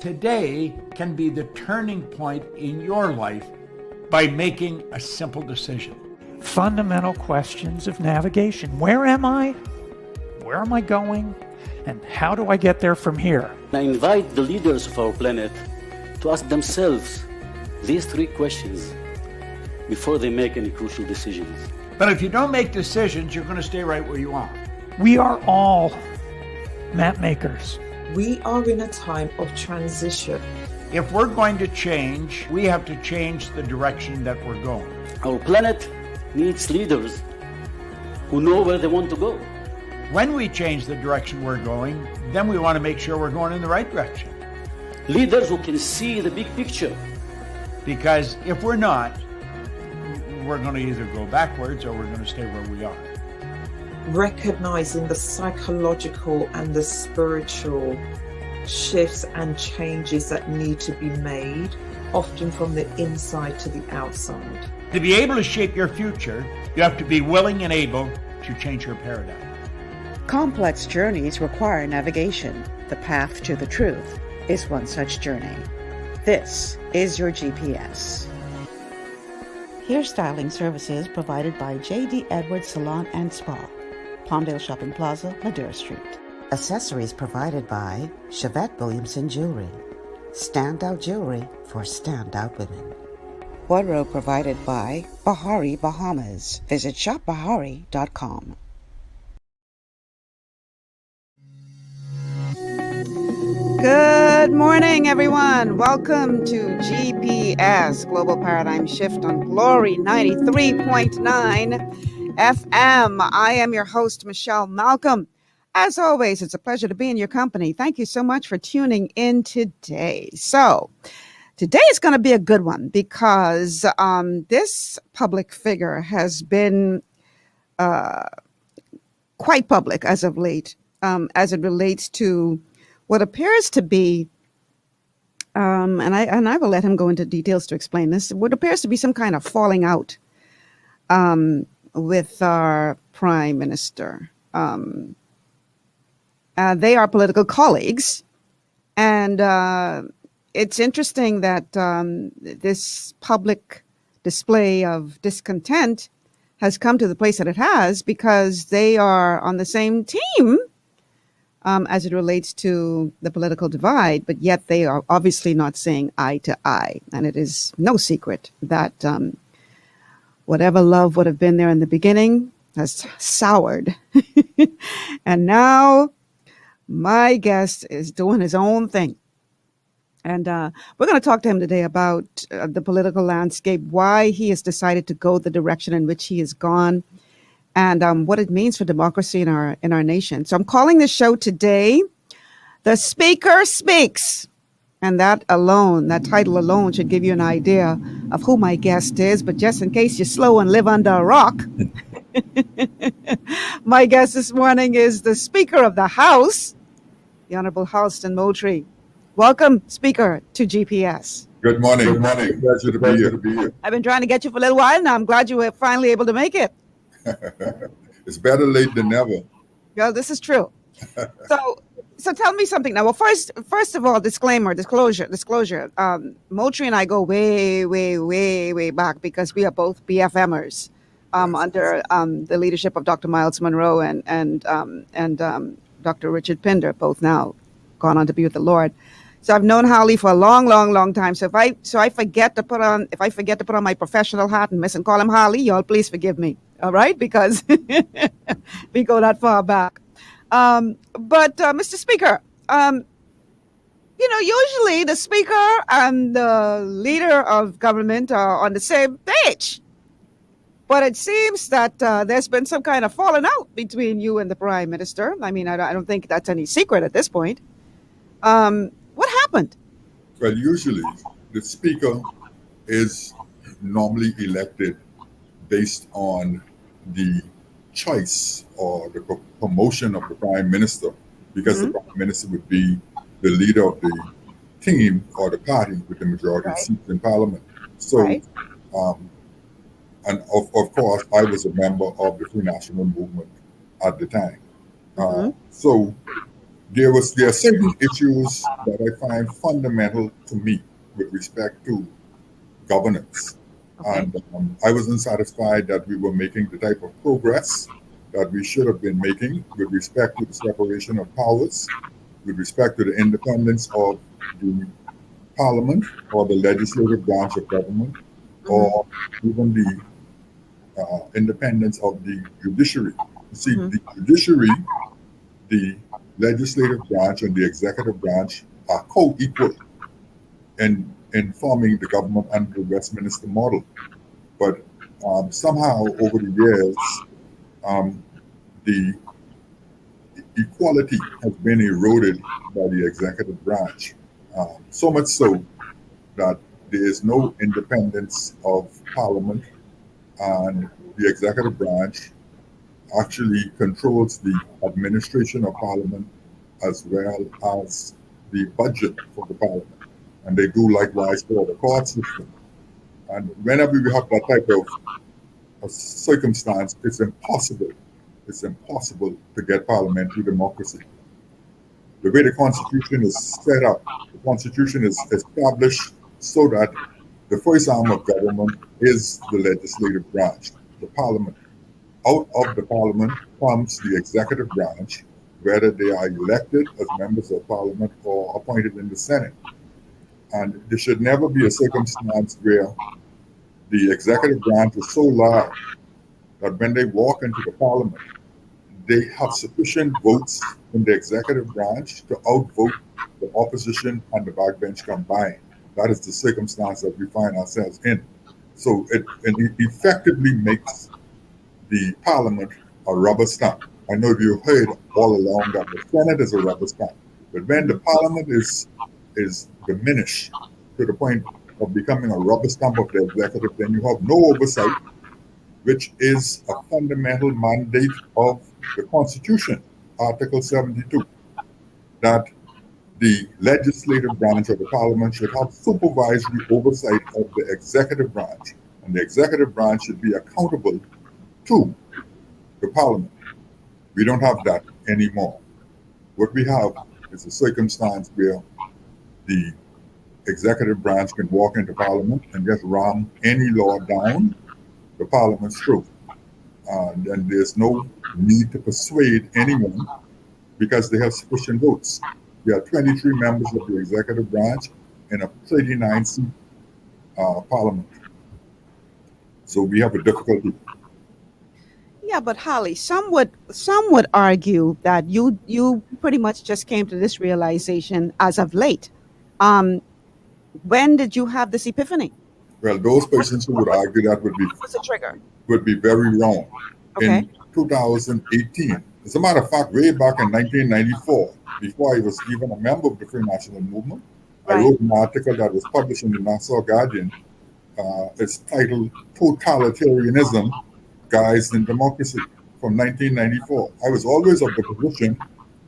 Today can be the turning point in your life by making a simple decision. Fundamental questions of navigation. Where am I? Where am I going? And how do I get there from here? I invite the leaders of our planet to ask themselves these three questions before they make any crucial decisions. But if you don't make decisions, you're going to stay right where you are. We are all map makers. We are in a time of transition. If we're going to change, we have to change the direction that we're going. Our planet needs leaders who know where they want to go. When we change the direction we're going, then we want to make sure we're going in the right direction. Leaders who can see the big picture. Because if we're not, we're going to either go backwards or we're going to stay where we are. Recognizing the psychological and the spiritual shifts and changes that need to be made, often from the inside to the outside. To be able to shape your future, you have to be willing and able to change your paradigm. Complex journeys require navigation. The path to the truth is one such journey. This is your GPS. Hairstyling services provided by J.D. Edwards Salon and Spa, Palmdale Shopping Plaza, Madera Street. Accessories provided by Chevette Williamson Jewelry. Standout jewelry for standout women. Wardrobe provided by Bahari Bahamas. Visit shopbahari.com. Good morning, everyone. Welcome to GPS Global Paradigm Shift on Glory 93.9 FM. I am your host, Michelle Malcolm. As always, it's a pleasure to be in your company. Thank you so much for tuning in today. So, today is going to be a good one because this public figure has been quite public as of late, as it relates to what appears to be, and I will let him go into details to explain this, what appears to be some kind of falling out with our prime minister. They are political colleagues, and it's interesting that this public display of discontent has come to the place that it has because they are on the same team as it relates to the political divide, but yet they are obviously not saying eye to eye. And it is no secret that whatever love would have been there in the beginning has soured. And now my guest is doing his own thing. And we're going to talk to him today about the political landscape, why he has decided to go the direction in which he has gone, and what it means for democracy in our nation. So I'm calling this show today, The Speaker Speaks. And that title alone should give you an idea of who my guest is. But just in case you're slow and live under a rock, my guest this morning is the Speaker of the House, the Honorable Halston Moultrie. Welcome, Speaker, to GPS. Good morning. Good morning. Pleasure to be here. I've been trying to get you for a little while now. I'm glad you were finally able to make it. It's better late than never. Well, this is true. So tell me something now. Well, first of all, disclosure. Moultrie and I go way back because we are both BFMers under the leadership of Dr. Miles Monroe and Dr. Richard Pinder, both now gone on to be with the Lord. So I've known Holly for a long time. So if I forget to put on my professional hat and call him Holly, y'all please forgive me. All right, because we go that far back. But Mr. Speaker, usually the speaker and the leader of government are on the same page. But it seems that there's been some kind of falling out between you and the prime minister. I mean, I don't think that's any secret at this point. What happened? Well, usually the speaker is normally elected based on the choice or the promotion of the prime minister, because the prime minister would be the leader of the team or the party with the majority of seats in parliament. So, and of course, I was a member of the Free National Movement at the time. So there are certain issues that I find fundamental to me with respect to governance. Okay. And I wasn't satisfied that we were making the type of progress that we should have been making with respect to the separation of powers, with respect to the independence of the parliament or the legislative branch of government, or even the independence of the judiciary. You see, the judiciary, the legislative branch, and the executive branch are co-equal in forming the government under the Westminster model. But somehow over the years, the equality has been eroded by the executive branch. So much so that there is no independence of Parliament, and the executive branch actually controls the administration of Parliament as well as the budget for the Parliament. And they do likewise for the court system. And whenever we have that type of circumstance, it's impossible to get parliamentary democracy. The way the Constitution is set up, the Constitution is established so that the first arm of government is the legislative branch, the Parliament. Out of the Parliament comes the executive branch, whether they are elected as members of Parliament or appointed in the Senate. And there should never be a circumstance where the executive branch is so large that when they walk into the Parliament, they have sufficient votes in the executive branch to outvote the opposition and the backbench combined. That is the circumstance that we find ourselves in. So it effectively makes the Parliament a rubber stamp. I know you've heard all along that the Senate is a rubber stamp, but when the Parliament is diminished to the point of becoming a rubber stamp of the executive, then you have no oversight, which is a fundamental mandate of the Constitution, Article 72, that the legislative branch of the Parliament should have supervisory oversight of the executive branch, and the executive branch should be accountable to the Parliament. We don't have that anymore. What we have is a circumstance where the executive branch can walk into Parliament and just ram any law down the Parliament's throat. And there's no need to persuade anyone because they have sufficient votes. There are 23 members of the executive branch in a 39-seat Parliament. So we have a difficulty. Yeah, but Holly, some would argue that you pretty much just came to this realization as of late. When did you have this epiphany? Well, those persons who would argue that What's the trigger? would be very wrong. Okay. In 2018, as a matter of fact, way back in 1994, before I was even a member of the Free National Movement, I wrote an article that was published in the Nassau Guardian. It's titled "Totalitarianism Guised in Democracy" from 1994. I was always of the position,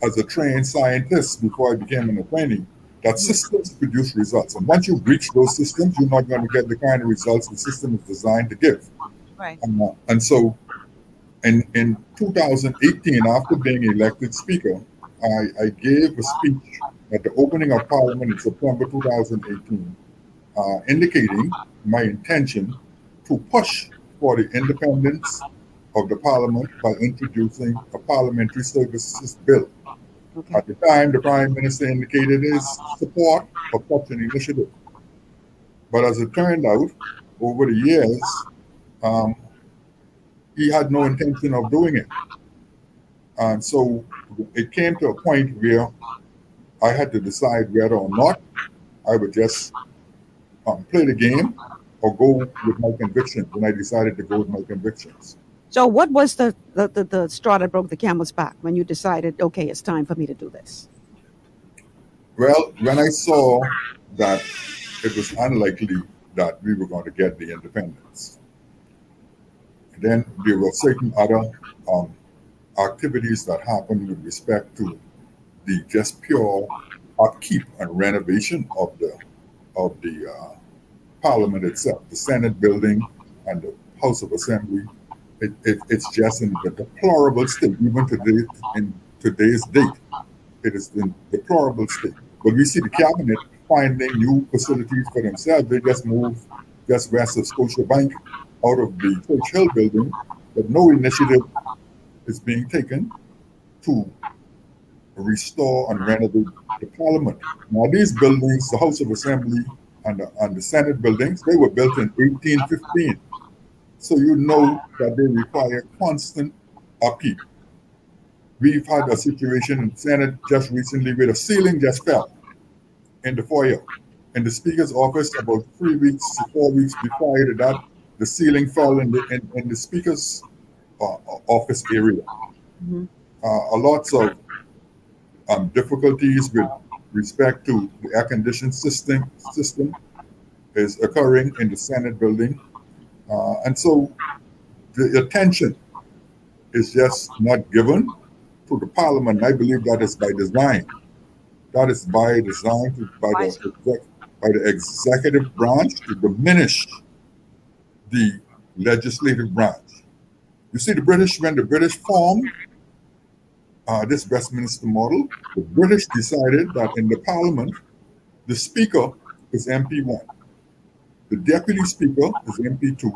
as a trained scientist before I became an attorney, that systems produce results. And once you breach those systems, you're not going to get the kind of results the system is designed to give. Right. And so in 2018, after being elected Speaker, I gave a speech at the opening of Parliament in September 2018, indicating my intention to push for the independence of the Parliament by introducing a parliamentary services bill. Okay. At the time, the Prime Minister indicated his support for such an initiative. But as it turned out, over the years, he had no intention of doing it. And so it came to a point where I had to decide whether or not I would just play the game or go with my convictions. And I decided to go with my convictions. So what was the straw that broke the camel's back when you decided, okay, it's time for me to do this? Well, when I saw that it was unlikely that we were going to get the independence, then there were certain other activities that happened with respect to the just pure upkeep and renovation of the Parliament itself, the Senate building and the House of Assembly. It's just in the deplorable state, even today, in today's date. it is in deplorable state. But we see the cabinet finding new facilities for themselves. They just moved just west of Scotiabank out of the Church Hill building, but no initiative is being taken to restore and renovate the Parliament. Now, these buildings, the House of Assembly and the Senate buildings, they were built in 1815. So you know that they require constant upkeep. We've had a situation in the Senate just recently where the ceiling just fell in the foyer. In the Speaker's office, about 3 weeks to 4 weeks prior to that, the ceiling fell in the Speaker's office area. Mhm. Lots of difficulties with respect to the air conditioning system is occurring in the Senate building. And so the attention is just not given to the Parliament. I believe that is by design. That is by design by the executive branch to diminish the legislative branch. You see, when the British formed this Westminster model, the British decided that in the Parliament, the Speaker is MP1, the Deputy Speaker is MP2,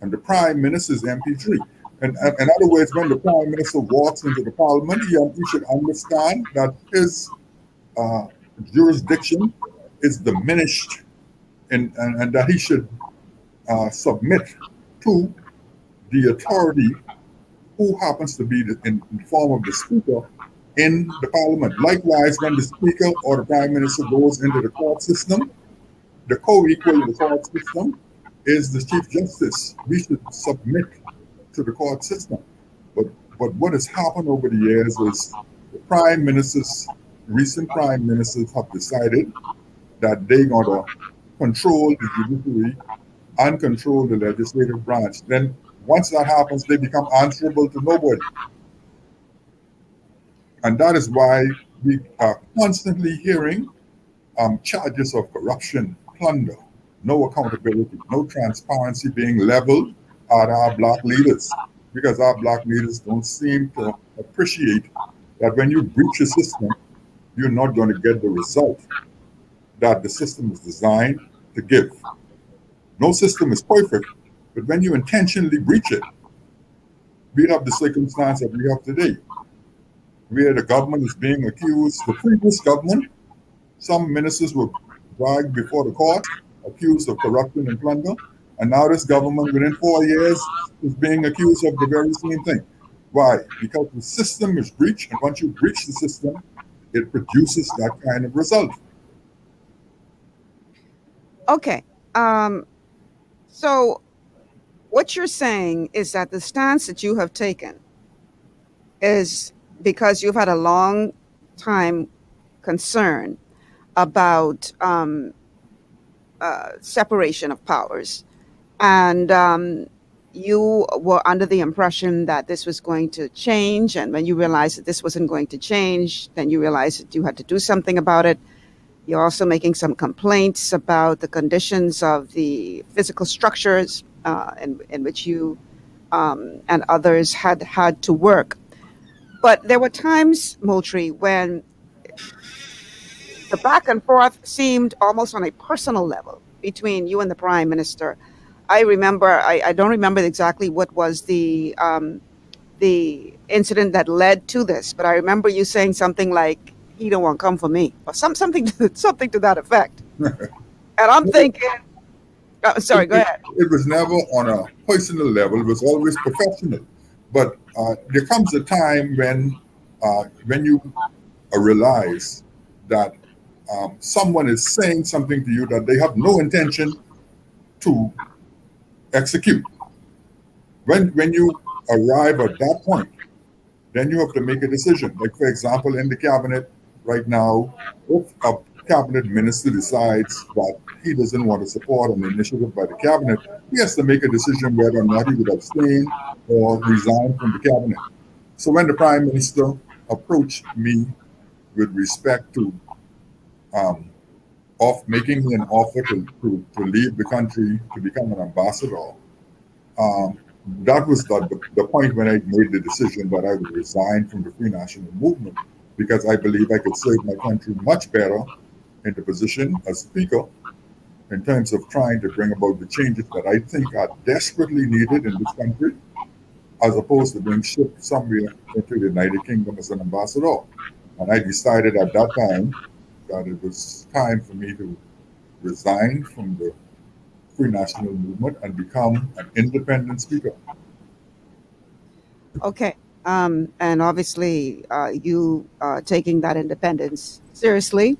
and the Prime Minister is MP3. And in other words, when the Prime Minister walks into the Parliament, he should understand that his jurisdiction is diminished and that he should submit to the authority who happens to be in the form of the Speaker in the Parliament. Likewise, when the Speaker or the Prime Minister goes into the court system, the co-equal in the court system is the Chief Justice. We should submit to the court system. But what has happened over the years is the recent prime ministers have decided that they're going to control the judiciary and control the legislative branch. Then once that happens, they become answerable to nobody. And that is why we are constantly hearing charges of corruption, plunder, no accountability, no transparency being leveled at our Black leaders, because our Black leaders don't seem to appreciate that when you breach a system, you're not going to get the result that the system is designed to give. No system is perfect, but when you intentionally breach it, we have the circumstance that we have today, where the government is being accused. The previous government, some ministers were dragged before the court, accused of corruption and plunder, and now this government within 4 years is being accused of the very same thing. Why? Because the system is breached, and once you breach the system, it produces that kind of result. Okay. So what you're saying is that the stance that you have taken is because you've had a long time concern about separation of powers, and you were under the impression that this was going to change, and when you realized that this wasn't going to change, then you realized that you had to do something about it. You're also making some complaints about the conditions of the physical structures in which you and others had to work. But there were times, Moultrie, when the back and forth seemed almost on a personal level between you and the Prime Minister. I remember, I don't remember exactly what was the incident that led to this, but I remember you saying something like, "He don't want to come for me," or something to that effect. And I'm thinking, sorry, go ahead. It was never on a personal level. It was always professional. But there comes a time when you realize that someone is saying something to you that they have no intention to execute. When you arrive at that point, then you have to make a decision. Like, for example, in the cabinet right now, if a cabinet minister decides that he doesn't want to support an initiative by the cabinet, he has to make a decision whether or not he would abstain or resign from the cabinet. So when the Prime Minister approached me with respect to making me an offer to leave the country to become an ambassador, that was the point when I made the decision that I would resign from the Free National Movement because I believe I could serve my country much better in the position as Speaker in terms of trying to bring about the changes that I think are desperately needed in this country, as opposed to being shipped somewhere into the United Kingdom as an ambassador. And I decided at that time that it was time for me to resign from the Free National Movement and become an independent speaker. Okay. And obviously, you taking that independence seriously,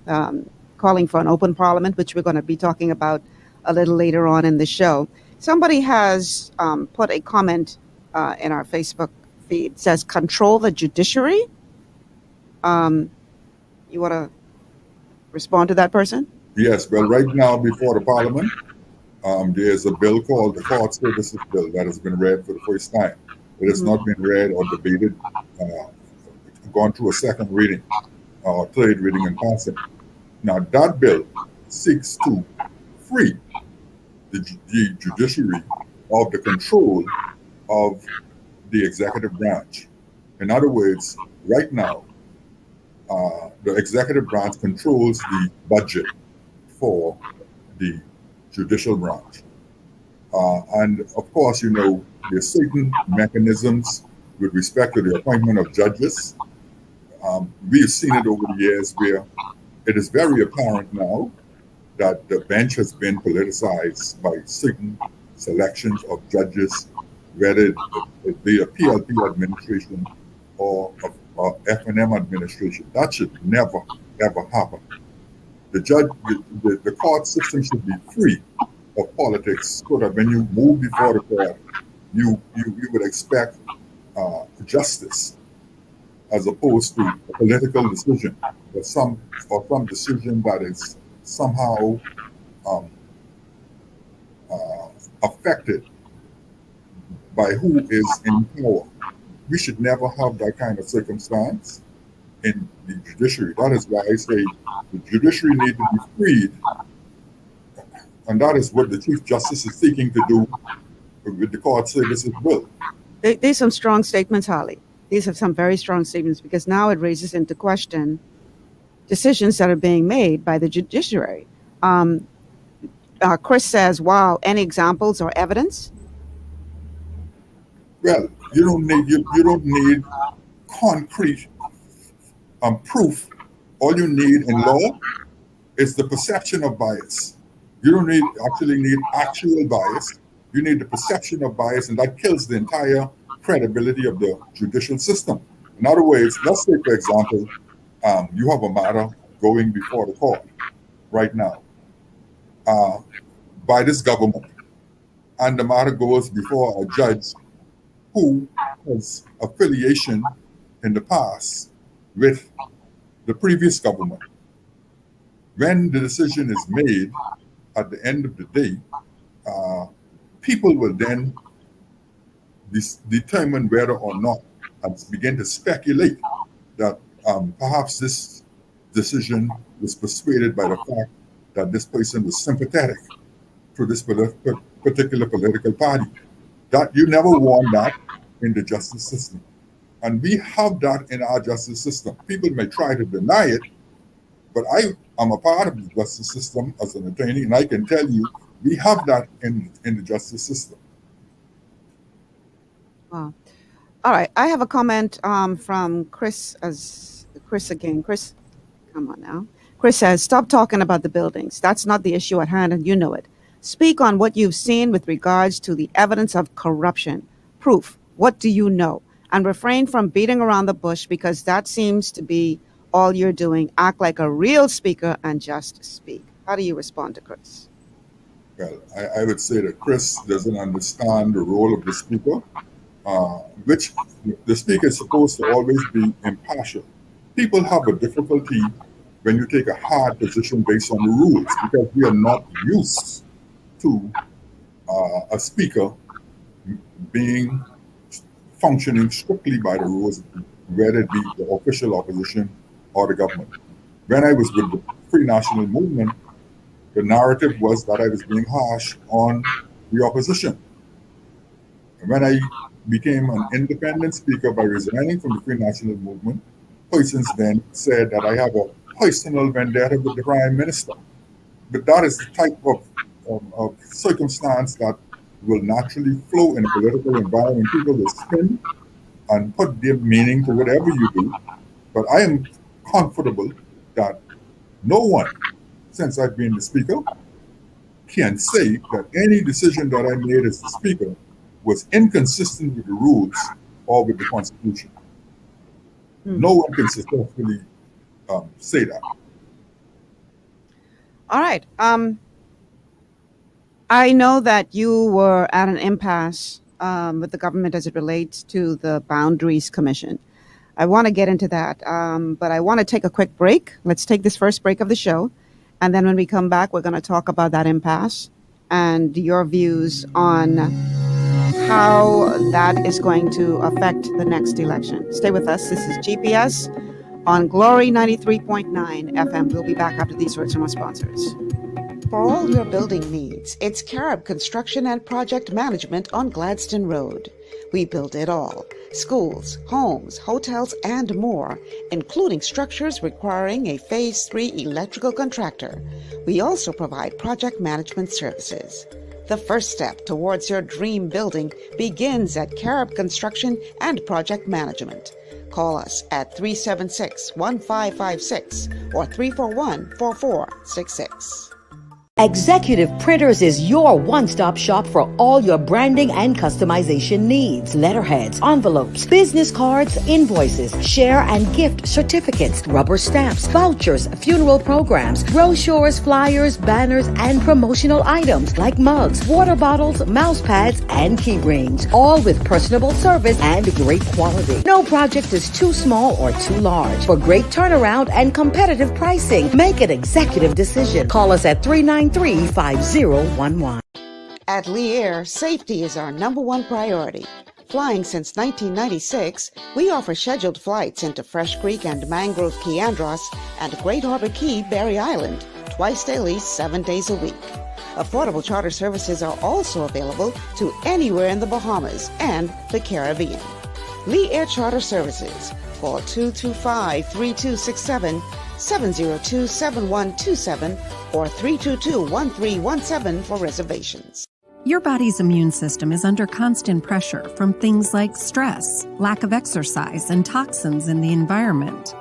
calling for an open parliament, which we're going to be talking about a little later on in the show. Somebody has put a comment in our Facebook feed. It says, control the judiciary. You want to respond to that person? Yes, well, right now before the Parliament, there's a bill called the Court Services Bill that has been read for the first time. It has not been read or debated, gone through a second reading or third reading and passing. Now, that bill seeks to free the judiciary of the control of the executive branch. In other words, right now, the executive branch controls the budget for the judicial branch. And of course, you know, there's certain mechanisms with respect to the appointment of judges. We've seen it over the years where it is very apparent now that the bench has been politicized by certain selections of judges, whether it be a PLP administration or a F&M administration. That should never, ever happen. The court system should be free of politics, so that when you move before the court, you would expect justice as opposed to a political decision or some decision that is somehow affected by who is in power. We should never have that kind of circumstance in the judiciary. That is why I say the judiciary needs to be freed, and that is what the Chief Justice is seeking to do with the Court Services Bill. These are some strong statements, Holly. These are some very strong statements, because now it raises into question decisions that are being made by the judiciary. Chris says, wow, any examples or evidence? Well, you don't need concrete proof. All you need in law is the perception of bias. You don't actually need actual bias. You need the perception of bias, and that kills the entire credibility of the judicial system. In other words, let's say, for example, you have a matter going before the court right now by this government, and the matter goes before a judge who has affiliation in the past with the previous government. When the decision is made at the end of the day, people will then determine whether or not, and begin to speculate that perhaps this decision was persuaded by the fact that this person was sympathetic to this particular political party. That you never want that in the justice system. And we have that in our justice system. People may try to deny it, but I am a part of the justice system as an attorney, and I can tell you we have that in the justice system. Wow. All right. I have a comment from Chris. Chris again. Chris, come on now. Chris says, stop talking about the buildings. That's not the issue at hand, and you know it. Speak on what you've seen with regards to the evidence of corruption. Proof. What do you know? And refrain from beating around the bush, because that seems to be all you're doing. Act like a real speaker and just speak. How do you respond to Chris? Well, I would say that Chris doesn't understand the role of the speaker, which the speaker is supposed to always be impartial. People have a difficulty when you take a hard position based on the rules, because we are not used to a speaker functioning strictly by the rules, whether it be the official opposition or the government. When I was with the Free National Movement, the narrative was that I was being harsh on the opposition. And when I became an independent speaker by resigning from the Free National Movement, persons then said that I have a personal vendetta with the Prime Minister. But that is the type of circumstance that will naturally flow in a political environment. People will spin and put their meaning to whatever you do. But I am comfortable that no one, since I've been the Speaker, can say that any decision that I made as the Speaker was inconsistent with the rules or with the Constitution. No one can successfully say that. All right. I know that you were at an impasse with the government as it relates to the Boundaries Commission. I want to get into that, but I want to take a quick break. Let's take this first break of the show. And then when we come back, we're going to talk about that impasse and your views on how that is going to affect the next election. Stay with us. This is GPS on Glory 93.9 FM. We'll be back after these words from our sponsors. For all your building needs, it's Carib Construction and Project Management on Gladstone Road. We build it all. Schools, homes, hotels, and more, including structures requiring a Phase 3 electrical contractor. We also provide project management services. The first step towards your dream building begins at Carib Construction and Project Management. Call us at 376-1556 or 341-4466. Executive Printers is your one-stop shop for all your branding and customization needs. Letterheads, envelopes, business cards, invoices, share and gift certificates, rubber stamps, vouchers, funeral programs, brochures, flyers, banners, and promotional items like mugs, water bottles, mouse pads, and key rings, all with personable service and great quality. No project is too small or too large. For great turnaround and competitive pricing, make an executive decision. Call us at 393-5011. At Lee Air, safety is our number one priority. Flying since 1996, we offer scheduled flights into Fresh Creek and Mangrove Key Andros and Great Harbor Key, Berry Island, twice daily, 7 days a week. Affordable charter services are also available to anywhere in the Bahamas and the Caribbean. Lee Air Charter Services. Call 225-3267, 702-7127, or 322-1317 for reservations. Your body's immune system is under constant pressure from things like stress, lack of exercise, and toxins in the environment.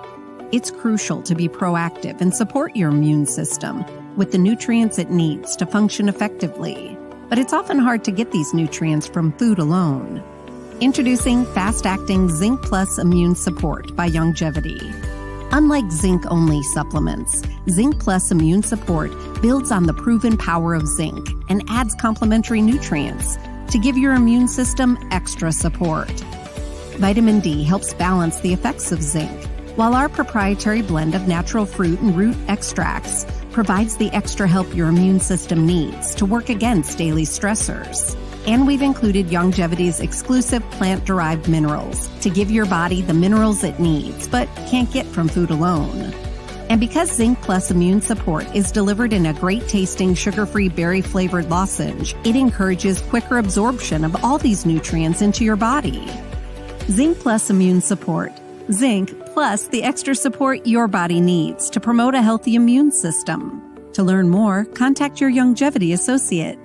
It's crucial to be proactive and support your immune system with the nutrients it needs to function effectively. But it's often hard to get these nutrients from food alone. Introducing fast-acting Zinc Plus Immune Support by Longevity. Unlike zinc-only supplements, Zinc Plus Immune Support builds on the proven power of zinc and adds complementary nutrients to give your immune system extra support. Vitamin D helps balance the effects of zinc, while our proprietary blend of natural fruit and root extracts provides the extra help your immune system needs to work against daily stressors. And we've included Longevity's exclusive plant-derived minerals to give your body the minerals it needs, but can't get from food alone. And because Zinc Plus Immune Support is delivered in a great-tasting, sugar-free, berry-flavored lozenge, it encourages quicker absorption of all these nutrients into your body. Zinc Plus Immune Support. Zinc plus the extra support your body needs to promote a healthy immune system. To learn more, contact your Longevity associate.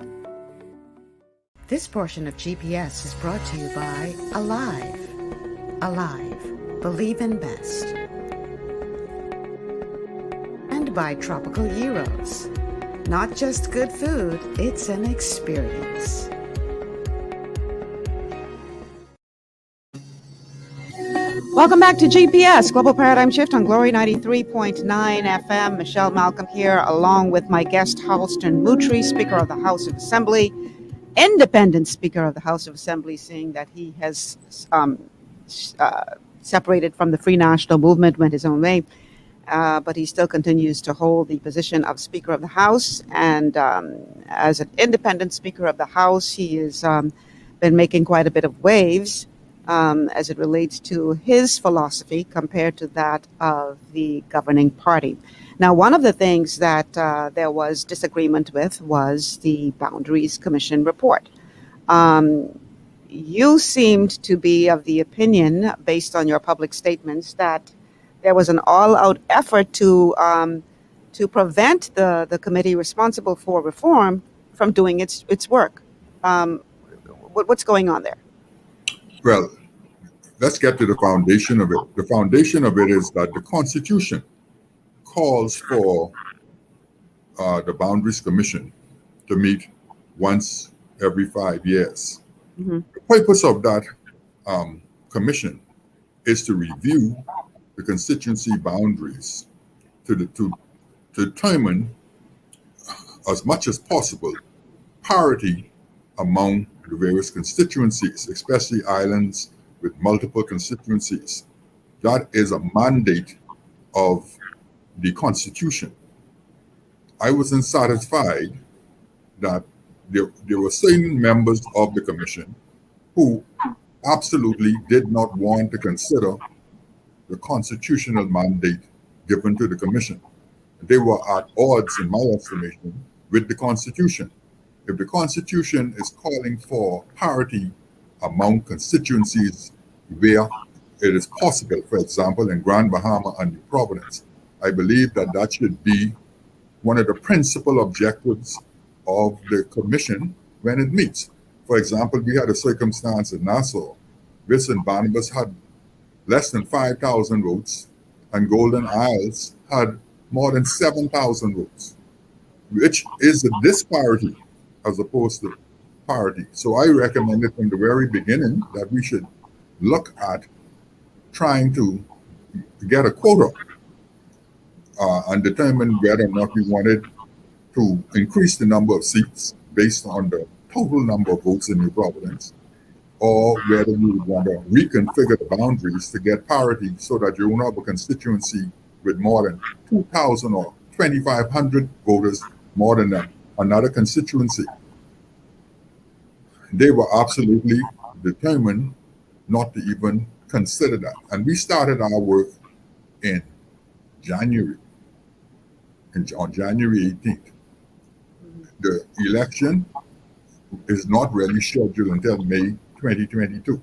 This portion of GPS is brought to you by Alive. Alive. Believe in best. And by Tropical Gyros. Not just good food, it's an experience. Welcome back to GPS, Global Paradigm Shift on Glory 93.9 FM. Michelle Malcolm here, along with my guest, Halston Moultrie, Speaker of the House of Assembly, independent Speaker of the House of Assembly, seeing that he has separated from the Free National Movement, went his own way, but he still continues to hold the position of Speaker of the House. And as an independent Speaker of the House, he has been making quite a bit of waves as it relates to his philosophy compared to that of the governing party. Now, one of the things that there was disagreement with was the Boundaries Commission report. You seemed to be of the opinion, based on your public statements, that there was an all-out effort to prevent the committee responsible for reform from doing its work. What's going on there? Well, let's get to the foundation of it. The foundation of it is that the Constitution calls for the Boundaries Commission to meet once every 5 years. Mm-hmm. The purpose of that commission is to review the constituency boundaries to determine, as much as possible, parity among the various constituencies, especially islands with multiple constituencies. That is a mandate of the Constitution. I wasn't satisfied that there were certain members of the commission who absolutely did not want to consider the constitutional mandate given to the commission. They were at odds, in my estimation, with the Constitution. If the Constitution is calling for parity among constituencies where it is possible, for example, in Grand Bahama and New Providence, I believe that that should be one of the principal objectives of the commission when it meets. For example, we had a circumstance in Nassau where St. Barnabas had less than 5,000 votes and Golden Isles had more than 7,000 votes, which is a disparity as opposed to parity. So I recommended from the very beginning that we should look at trying to get a quota and determine whether or not we wanted to increase the number of seats based on the total number of votes in New Providence, or whether we would want to reconfigure the boundaries to get parity so that you won't have a constituency with more than 2,000 or 2,500 voters more than another constituency. They were absolutely determined not to even consider that. And we started our work in January, on January 18th. The election is not really scheduled until May 2022.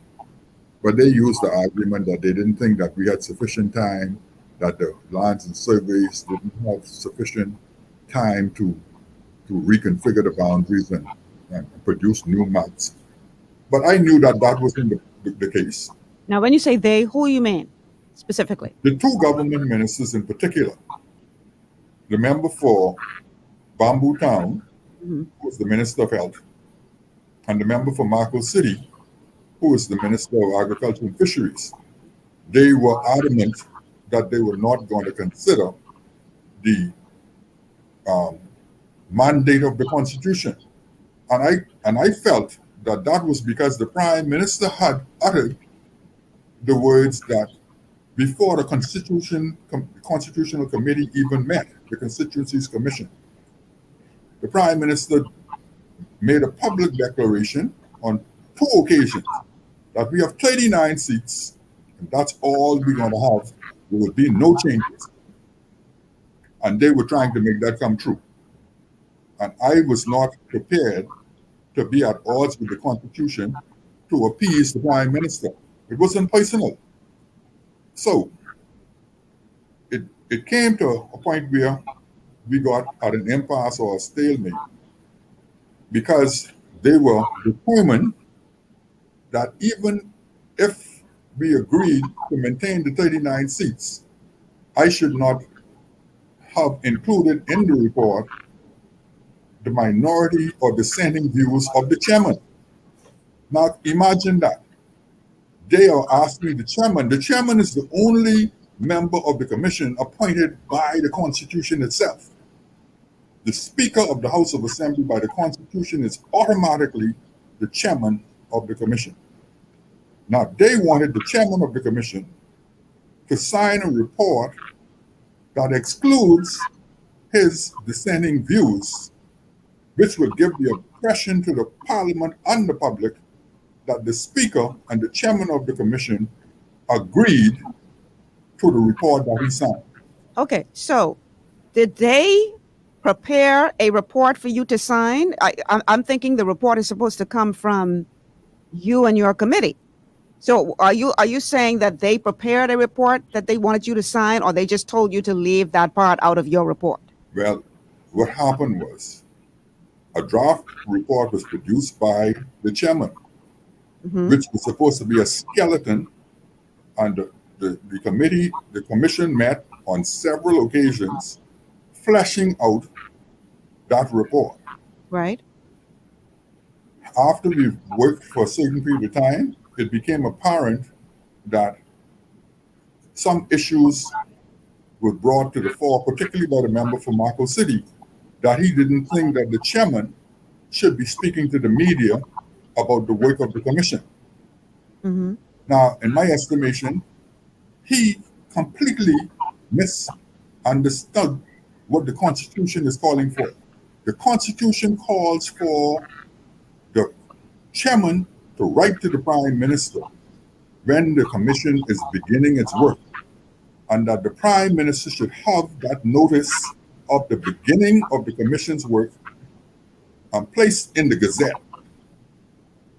But they used the argument that they didn't think that we had sufficient time, that the lands and surveys didn't have sufficient time to reconfigure the boundaries and produce new maps. But I knew that that wasn't the case. Now, when you say they, who you mean specifically? The two government ministers in particular, the member for Bamboo Town, who was the Minister of Health, and the member for Marco City, who is the Minister of Agriculture and Fisheries, they were adamant that they were not going to consider the mandate of the Constitution. And I felt that that was because the Prime Minister had uttered the words that before the Constitutional Committee even met, the Constituencies Commission, the Prime Minister made a public declaration on 2 occasions that we have 39 seats and that's all we're going to have. There will be no changes. And they were trying to make that come true. And I was not prepared to be at odds with the Constitution to appease the Prime Minister. It wasn't personal. So it came to a point where we got at an impasse or a stalemate because they were determined that even if we agreed to maintain the 39 seats, I should not have included in the report the minority or dissenting views of the chairman. Now imagine that. They are asking the chairman. The chairman is the only member of the commission appointed by the Constitution itself. The Speaker of the House of Assembly by the Constitution is automatically the chairman of the commission. Now, they wanted the chairman of the commission to sign a report that excludes his dissenting views, which would give the impression to the Parliament and the public that the Speaker and the chairman of the commission agreed to the report that he signed. Okay, so did they prepare a report for you to sign? I'm thinking the report is supposed to come from you and your committee. So are you saying that they prepared a report that they wanted you to sign, or they just told you to leave that part out of your report? Well, what happened was a draft report was produced by the chairman, which was supposed to be a skeleton, and the commission met on several occasions, fleshing out that report. Right. After we worked for a certain period of time, it became apparent that some issues were brought to the fore, particularly by the member from Marco City, that he didn't think that the chairman should be speaking to the media about the work of the commission. Now, in my estimation, he completely misunderstood what the Constitution is calling for. The Constitution calls for the chairman to write to the Prime Minister when the commission is beginning its work, and that the Prime Minister should have that notice of the beginning of the commission's work placed in the Gazette.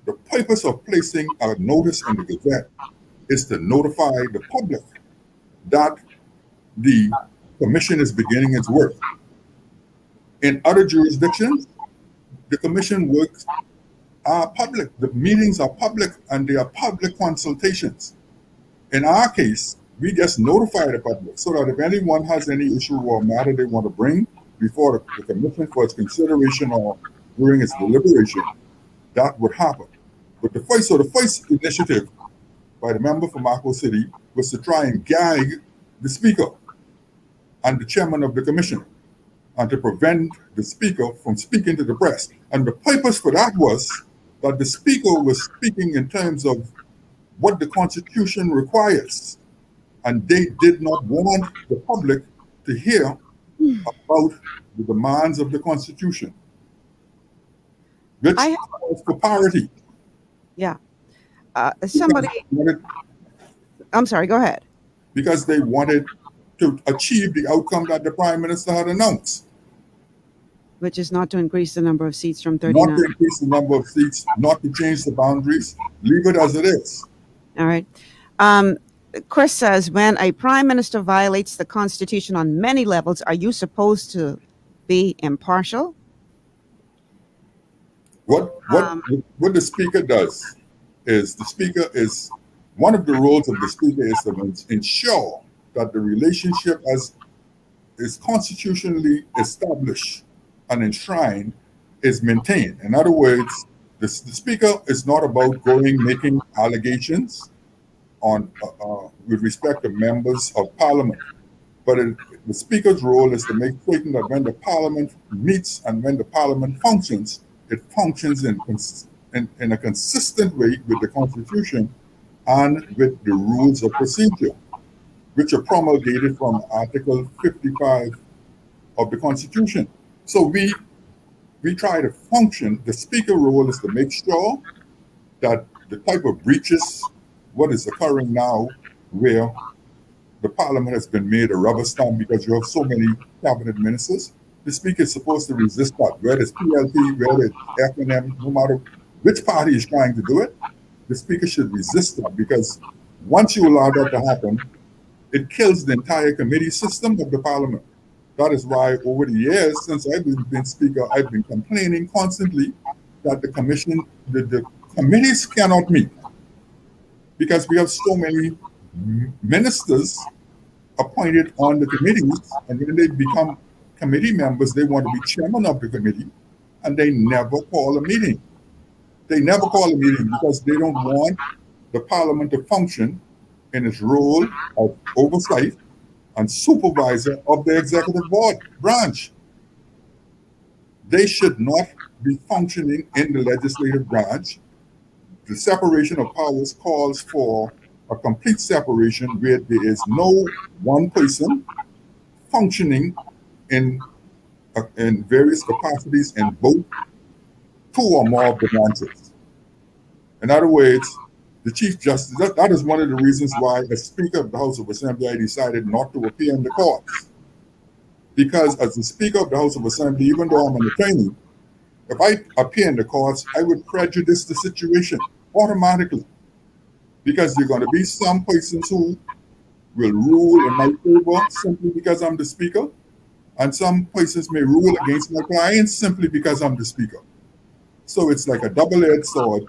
The purpose of placing a notice in the Gazette is to notify the public that the commission is beginning its work. In other jurisdictions, the commission works are public. The meetings are public, and they are public consultations. In our case, we just notify the public so that if anyone has any issue or matter they want to bring before the commission for its consideration or during its deliberation, that would happen. But the first initiative by the member from Marco City was to try and gag the speaker and the chairman of the commission, and to prevent the speaker from speaking to the press. And the purpose for that was that the speaker was speaking in terms of what the Constitution requires, and they did not want the public to hear about the demands of the Constitution, which calls for parity. Yeah. I'm sorry, go ahead. Because they wanted to achieve the outcome that the Prime Minister had announced. Which is not to increase the number of seats from 39. Not to increase the number of seats, not to change the boundaries, leave it as it is. All right. Chris says, when a prime minister violates the Constitution on many levels, are you supposed to be impartial? What the speaker does is one of the roles of the speaker is to ensure that the relationship as is constitutionally established and enshrined is maintained. In other words, the speaker is not about making allegations on with respect to members of parliament, but the speaker's role is to make certain that when the parliament meets and when the parliament functions, it functions in a consistent way with the Constitution and with the rules of procedure, which are promulgated from Article 55 of the Constitution. So we try to function. The speaker role is to make sure that the type of breaches, what is occurring now, where the parliament has been made a rubber stamp because you have so many cabinet ministers, the speaker is supposed to resist that, whether it's PLP, whether it's FNM, no matter which party is trying to do it, the speaker should resist that, because once you allow that to happen, it kills the entire committee system of the parliament. That is why over the years, since I've been speaker, I've been complaining constantly that the committees cannot meet, because we have so many ministers appointed on the committees, and when they become committee members, they want to be chairman of the committee, and they never call a meeting. They never call a meeting because they don't want the parliament to function in its role of oversight and supervisor of the executive board branch. They should not be functioning in the legislative branch. The separation of powers calls for a complete separation where there is no one person functioning in various capacities in both two or more of the branches. In other words, the Chief Justice, that is one of the reasons why, as Speaker of the House of Assembly, I decided not to appear in the courts. Because as the Speaker of the House of Assembly, even though I'm an attorney, if I appear in the courts, I would prejudice the situation automatically. because there are going to be some persons who will rule in my favor simply because I'm the speaker, and some persons may rule against my clients simply because I'm the speaker. So it's like a double-edged sword.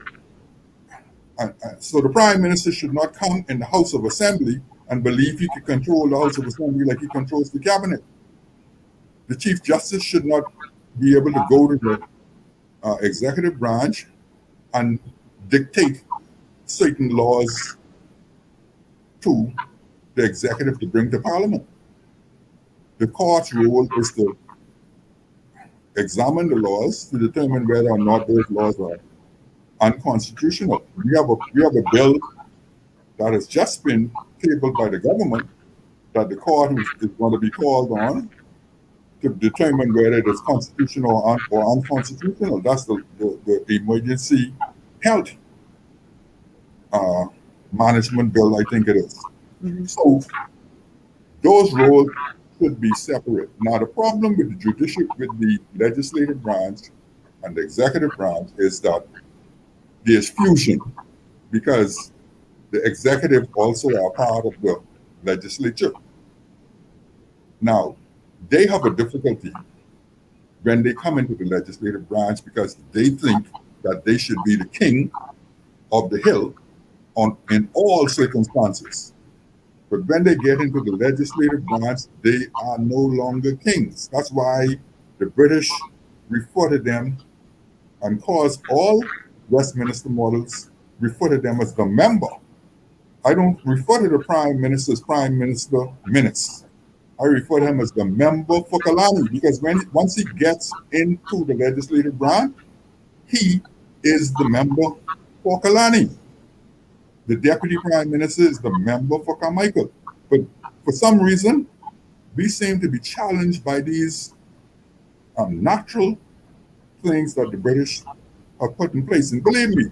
So the prime minister should not come in the House of Assembly and believe he can control the House of Assembly like he controls the cabinet. The Chief Justice should not be able to go to the executive branch and dictate certain laws to the executive to bring to Parliament. The court's role is to examine the laws to determine whether or not those laws are unconstitutional. We have a bill that has just been tabled by the government that the court is going to be called on to determine whether it is constitutional or unconstitutional. That's the emergency health management bill, I think it is. Mm-hmm. So those roles should be separate. Now the problem with the legislative branch and the executive branch is that there's fusion, because the executive also are part of the legislature. Now, they have a difficulty when they come into the legislative branch because they think that they should be the king of the hill in all circumstances. But when they get into the legislative branch, they are no longer kings. That's why the British referred them and caused all Westminster models refer to them as the member. I don't refer to the prime minister as prime minister minutes. I refer to him as the member for Kalani, because once he gets into the legislative branch, he is the member for Kalani. The deputy prime minister is the member for Carmichael. But for some reason, we seem to be challenged by these natural things that the British have put in place. And believe me,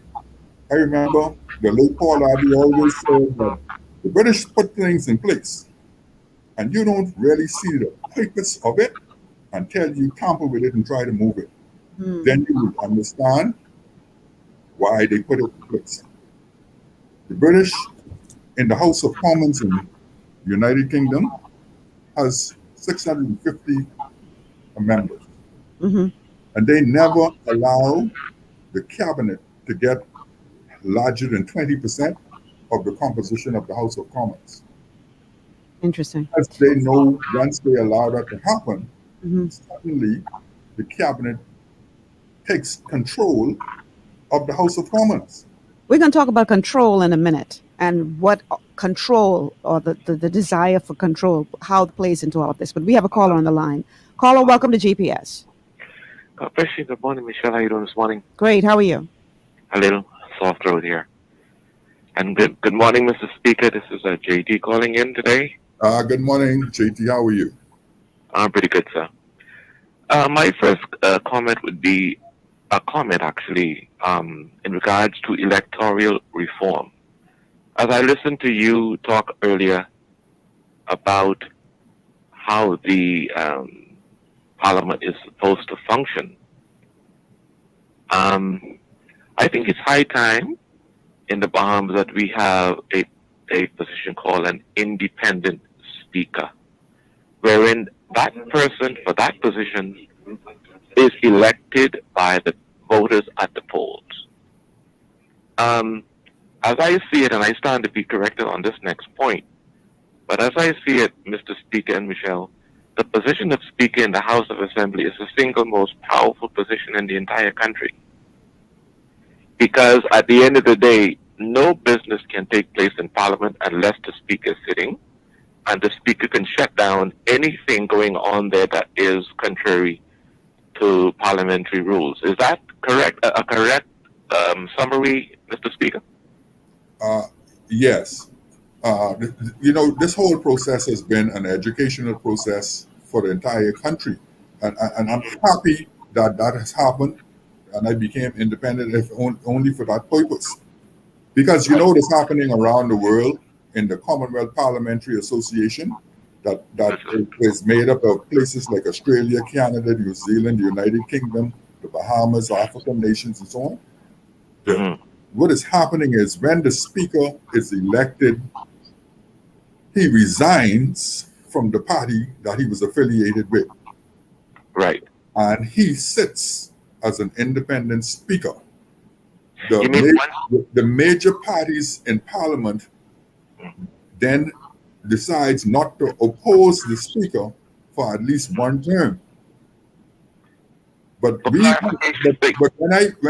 I remember the late Paul Abbey always said that the British put things in place, and you don't really see the purpose of it until you tamper with it and try to move it. Then you will understand why they put it in place. The British in the House of Commons in the United Kingdom has 650 members. Mm-hmm. And they never allow the cabinet to get larger than 20% of the composition of the House of Commons. Interesting. As they know, once they allow that to happen, suddenly the cabinet takes control of the House of Commons. We're going to talk about control in a minute, and what control, or the desire for control, how it plays into all of this. But we have a caller on the line. Caller, welcome to GPS. God bless you. Good morning, Michelle. How are you doing this morning? Great. How are you? A little soft throat here. And good morning, Mr. Speaker. This is JT calling in today. Good morning, JT. How are you? I'm pretty good, sir. My first comment would be a comment, actually, in regards to electoral reform. As I listened to you talk earlier about how the Parliament is supposed to function, I think it's high time in the Bahamas that we have a position called an independent speaker, wherein that person for that position is elected by the voters at the polls. As I see it, and I stand to be corrected on this next point, but as I see it, Mr. Speaker and Michelle, the position of Speaker in the House of Assembly is the single most powerful position in the entire country. Because at the end of the day, no business can take place in Parliament unless the Speaker is sitting, and the Speaker can shut down anything going on there that is contrary to parliamentary rules. Is that correct? A correct summary, Mr. Speaker? Yes. This whole process has been an educational process for the entire country. And I'm happy that has happened, and I became independent if only for that purpose. Because what's happening around the world in the Commonwealth Parliamentary Association that is made up of places like Australia, Canada, New Zealand, the United Kingdom, the Bahamas, African nations, and so on. what is happening is when the speaker is elected, he resigns from the party that he was affiliated with. Right. And he sits as an independent speaker. You mean The major parties in parliament then decides not to oppose the speaker for at least one term. But when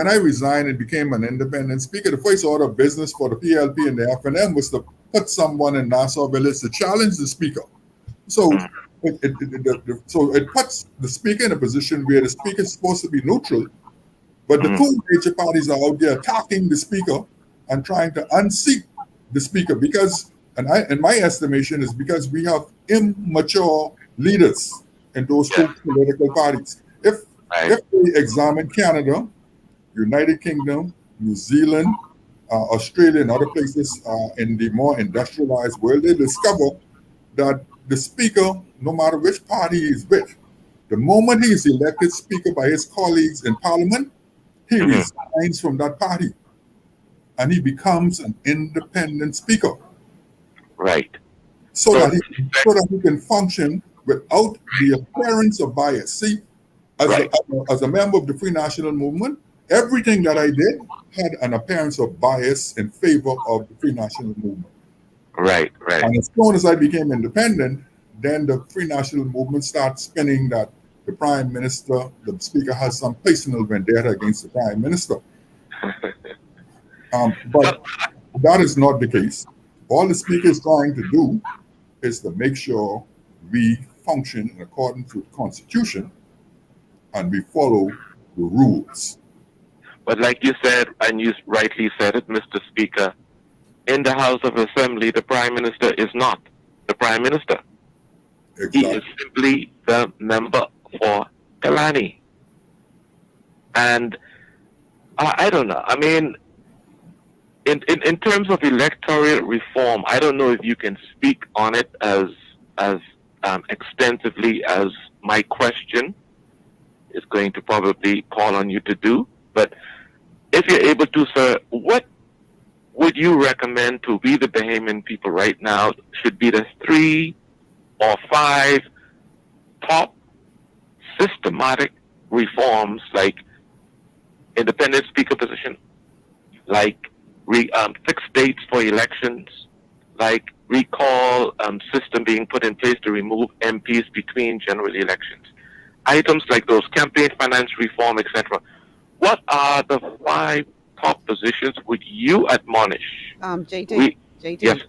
I resigned and became an independent speaker, the first order of business for the PLP and the FNM was to put someone in Nassau Village to challenge the speaker. So it puts the speaker in a position where the speaker is supposed to be neutral, but the two major parties are out there attacking the speaker and trying to unseat the speaker because, in my estimation, is because we have immature leaders in those two political parties. If we examine Canada, United Kingdom, New Zealand, Australia, and other places in the more industrialized world, they discover that the speaker, no matter which party he is with, the moment he is elected speaker by his colleagues in parliament, he resigns from that party and he becomes an independent speaker. Right. So that he can function without the appearance of bias. See, as a member of the Free National Movement, everything that I did had an appearance of bias in favor of the Free National Movement. Right. And as soon as I became independent, then the Free National Movement starts spinning that the Prime Minister, the Speaker, has some personal vendetta against the Prime Minister. But that is not the case. All the Speaker is trying to do is to make sure we function in accordance with the Constitution and we follow the rules. But like you said, and you rightly said it, Mr. Speaker, in the House of Assembly, the Prime Minister is not the Prime Minister. Exactly. He is simply the member for Kalani. And I don't know. I mean, in terms of electoral reform, I don't know if you can speak on it as extensively as my question is going to probably call on you to do. But if you're able to, sir, what would you recommend to we the Bahamian people right now should be the 3 or 5 top systematic reforms, like independent speaker position, like fixed dates for elections, like recall system being put in place to remove MPs between general elections, items like those, campaign finance reform, etc. What are the 5 top positions would you admonish? JT, yes.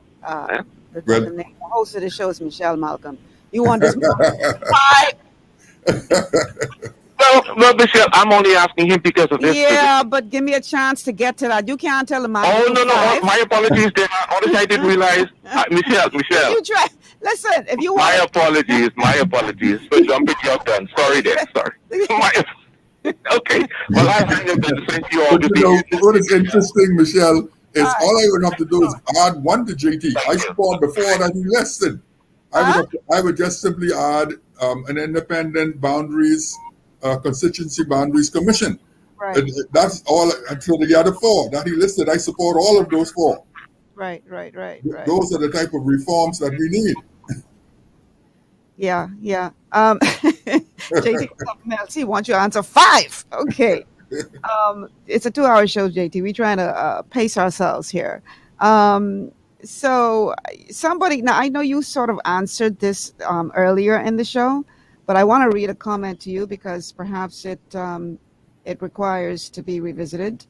The host of the show is Michelle Malcolm. You want this 5? No, Michelle, I'm only asking him because of this. Yeah, but give me a chance to get to that. You can't tell him. Oh, no. My apologies. Honestly, I didn't realize. Michelle. You try. Listen, if you want. My apologies for jumping your gun. Sorry there. Sorry. Okay. Well, I hang up and thank you all. What is interesting, Michelle, is all I would have to do is add 1 to JT. I support before that he listed. I would just simply add an independent boundaries, constituency boundaries commission. Right. That's all. Until the other 4 that he listed, I support all of those 4. Right. Those are the type of reforms that we need. Yeah. JT, he wants you to answer 5. Okay. It's a 2-hour show, JT. We're trying to pace ourselves here. So somebody, now I know you sort of answered this earlier in the show, but I want to read a comment to you because perhaps it requires to be revisited.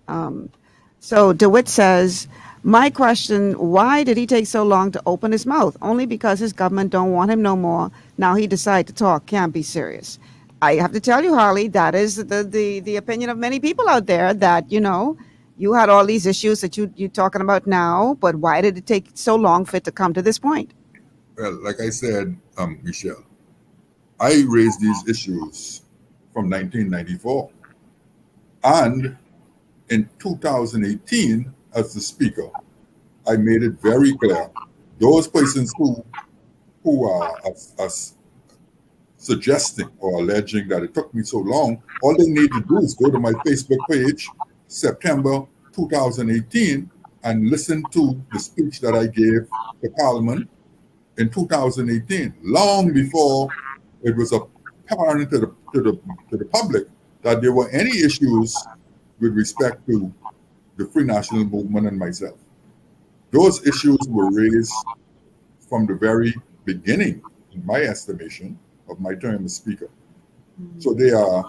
So DeWitt says, my question, why did he take so long to open his mouth? Only because his government don't want him no more. Now he decided to talk. Can't be serious. I have to tell you, Harley, that is the opinion of many people out there that, you had all these issues that you're talking about now, but why did it take so long for it to come to this point? Well, like I said, Michelle, I raised these issues from 1994. And in 2018, as the speaker, I made it very clear, those persons who are suggesting or alleging that it took me so long, all they need to do is go to my Facebook page, September 2018 and listen to the speech that I gave to Parliament in 2018, long before it was apparent to the public that there were any issues with respect to the Free National Movement and myself. Those issues were raised from the very beginning, in my estimation, of my term as Speaker. So they are,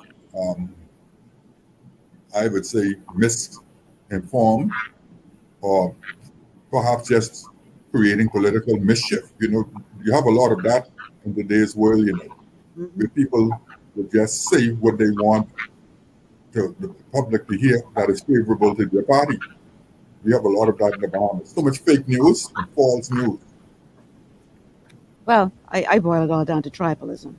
I would say, misinformed, or perhaps just creating political mischief. You know, you have a lot of that in today's world, you know, where people will just say what they want to the public to hear that is favorable to their party. We have a lot of that in the Bahamas. So much fake news and false news. Well, I boil it all down to tribalism.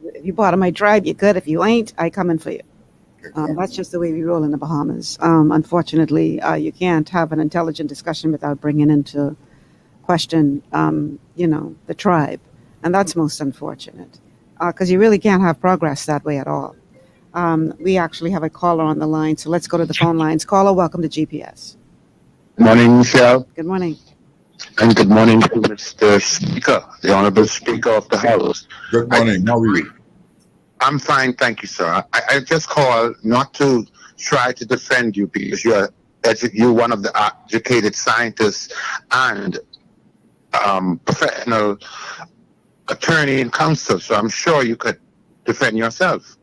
If you're part of my tribe, you're good. If you ain't, I coming for you. That's just the way we roll in the Bahamas. Unfortunately, you can't have an intelligent discussion without bringing into question, the tribe. And that's most unfortunate because you really can't have progress that way at all. We actually have a caller on the line, so let's go to the phone lines. Caller, welcome to GPS. Good morning, Michelle. Good morning. And good morning to Mr. Speaker, the Honorable Speaker of the House. Good morning. How are you? I'm fine, thank you, sir. I just called not to try to defend you because you're one of the educated scientists and professional attorney and counsel, so I'm sure you could defend yourself.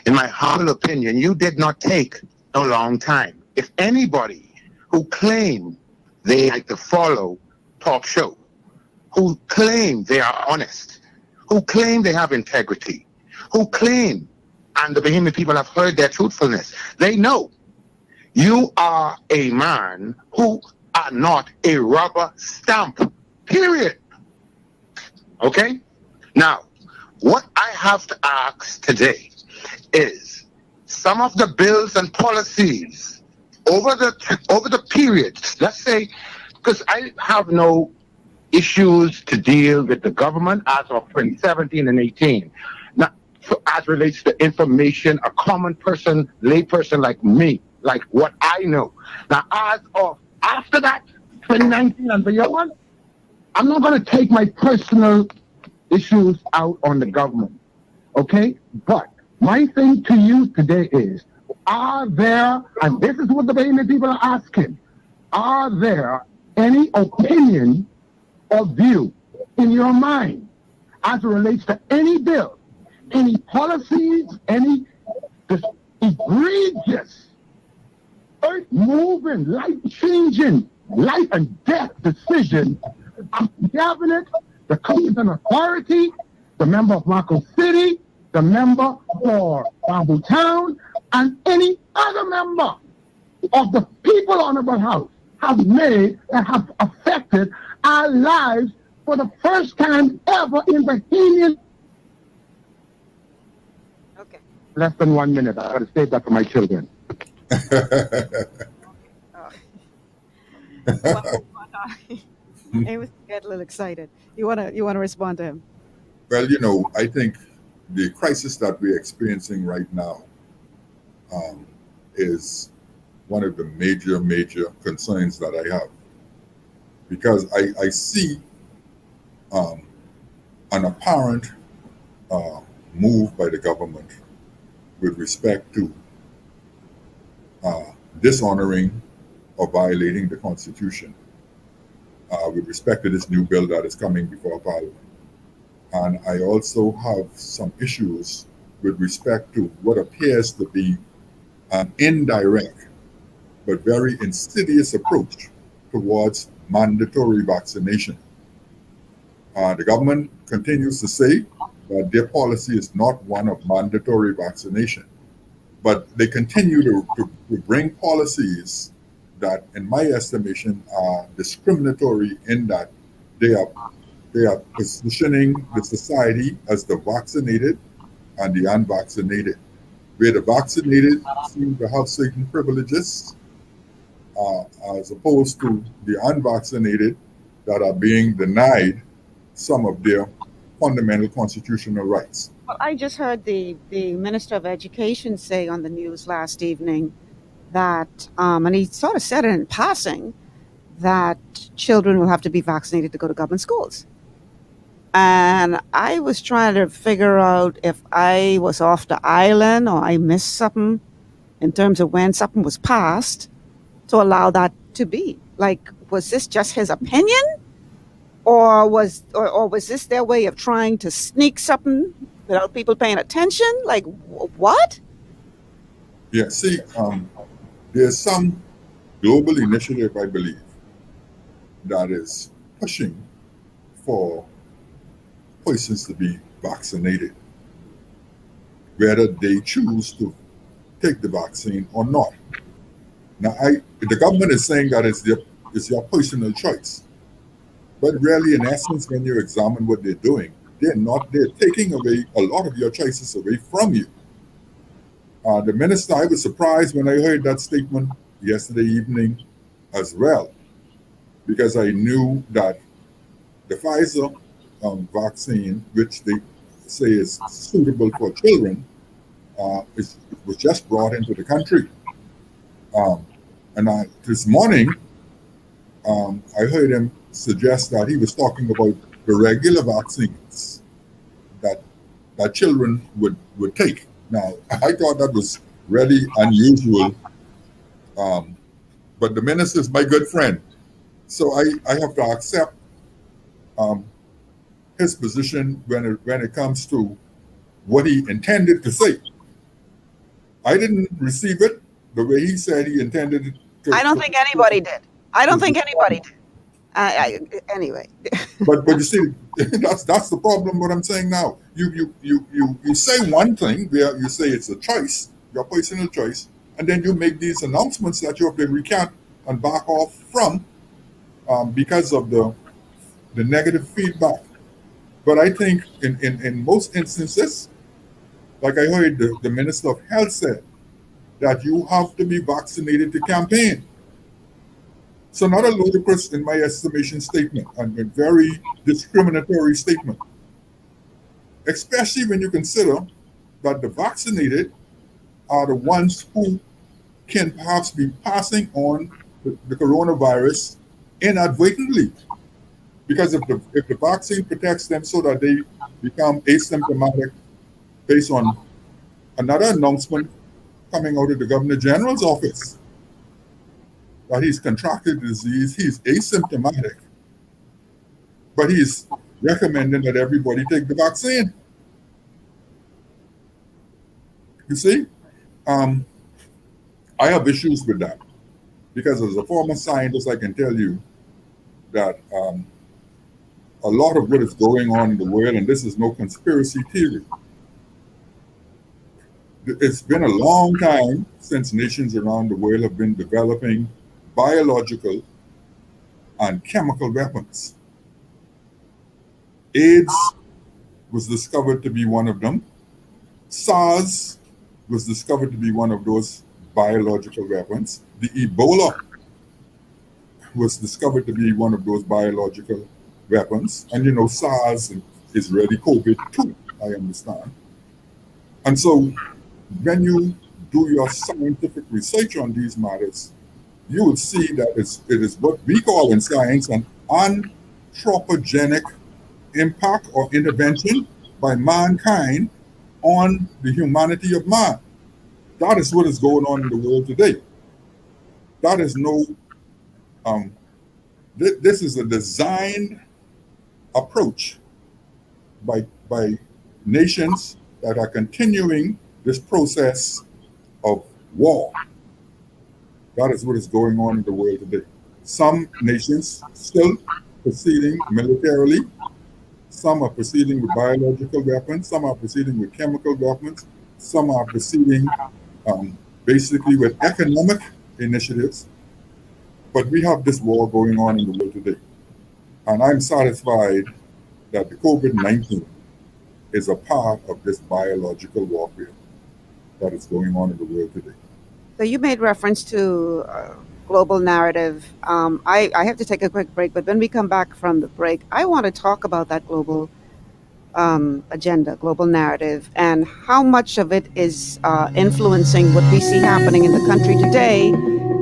In my humble opinion, you did not take a long time. If anybody who claim they like to follow talk show, who claim they are honest, who claim they have integrity, who claim, and the Bahamian people have heard their truthfulness, they know you are a man who are not a rubber stamp, period. Okay? Now, what I have to ask today is some of the bills and policies over the period, let's say, because I have no issues to deal with the government as of 2017 and 18. Now, as relates to information, a common person, lay person like me, like what I know. Now, as of after that, 2019 and beyond, I'm not going to take my personal issues out on the government, okay? But my thing to you today is, are there, and this is what the Bahamian people are asking, are there any opinion or view in your mind as it relates to any bill, any policies, any egregious, earth-moving, life-changing, life and death decision of the cabinet, the competent authority, the member of Marco City, the member for Bamboo Town, and any other member of the people honorable house have made and have affected our lives for the first time ever in Bahamian. Okay. Less than 1 minute. I got to save that for my children. Amos get a little excited. You wanna respond to him? Well, you know, I think the crisis that we're experiencing right now is one of the major concerns that I have, because I see an apparent move by the government with respect to dishonoring or violating the Constitution with respect to this new bill that is coming before Parliament. And I also have some issues with respect to what appears to be an indirect but very insidious approach towards mandatory vaccination. The government continues to say that their policy is not one of mandatory vaccination, but they continue to bring policies that, in my estimation, are discriminatory in that they are positioning the society as the vaccinated and the unvaccinated, where the vaccinated seem to have certain privileges as opposed to the unvaccinated that are being denied some of their fundamental constitutional rights. Well, I just heard the Minister of Education say on the news last evening that, and he sort of said it in passing, that children will have to be vaccinated to go to government schools. And I was trying to figure out if I was off the island or I missed something in terms of when something was passed to allow that to be. Like, was this just his opinion? Or was this their way of trying to sneak something without people paying attention? Like, what? Yeah, see, there's some global initiative, I believe, that is pushing for persons to be vaccinated, whether they choose to take the vaccine or not. Now, the government is saying that it's your personal choice. But really, in essence, when you examine what they're doing, they're taking away a lot of your choices away from you. The minister, I was surprised when I heard that statement yesterday evening as well, because I knew that the Pfizer vaccine, which they say is suitable for children, was just brought into the country. And this morning, I heard him suggest that he was talking about the regular vaccines that children would take. Now, I thought that was really unusual, but the minister is my good friend, so I have to accept his position when it comes to what he intended to say. I didn't receive it the way he said he intended it to. I don't think anybody did. I don't think anybody did. Anyway. but you see, that's the problem. What I'm saying now, you say one thing where you say it's a choice, your personal choice, and then you make these announcements that you have to recant and back off from because of the negative feedback. But I think in most instances, like I heard the Minister of Health said, that you have to be vaccinated to campaign. So not a ludicrous, in my estimation, statement, and a very discriminatory statement, especially when you consider that the vaccinated are the ones who can perhaps be passing on the coronavirus inadvertently. Because if the vaccine protects them so that they become asymptomatic, based on another announcement coming out of the Governor General's office, that he's contracted the disease, he's asymptomatic, but he's recommending that everybody take the vaccine. You see, I have issues with that, because as a former scientist, I can tell you that a lot of what is going on in the world, and this is no conspiracy theory, it's been a long time since nations around the world have been developing biological and chemical weapons. AIDS was discovered to be one of them. SARS was discovered to be one of those biological weapons. The Ebola was discovered to be one of those biological weapons. And you know, SARS is really COVID too, I understand. And so when you do your scientific research on these matters, you will see that it is what we call in science an anthropogenic impact or intervention by mankind on the humanity of man. That is what is going on in the world today. That is no, this is a designed approach by nations that are continuing this process of war. That is what is going on in the world today. Some nations still proceeding militarily. Some are proceeding with biological weapons. Some are proceeding with chemical weapons. Some are proceeding basically with economic initiatives. But we have this war going on in the world today. And I'm satisfied that the COVID-19 is a part of this biological warfare that is going on in the world today. So you made reference to global narrative. I have to take a quick break, but when we come back from the break, I want to talk about that global agenda, global narrative, and how much of it is influencing what we see happening in the country today.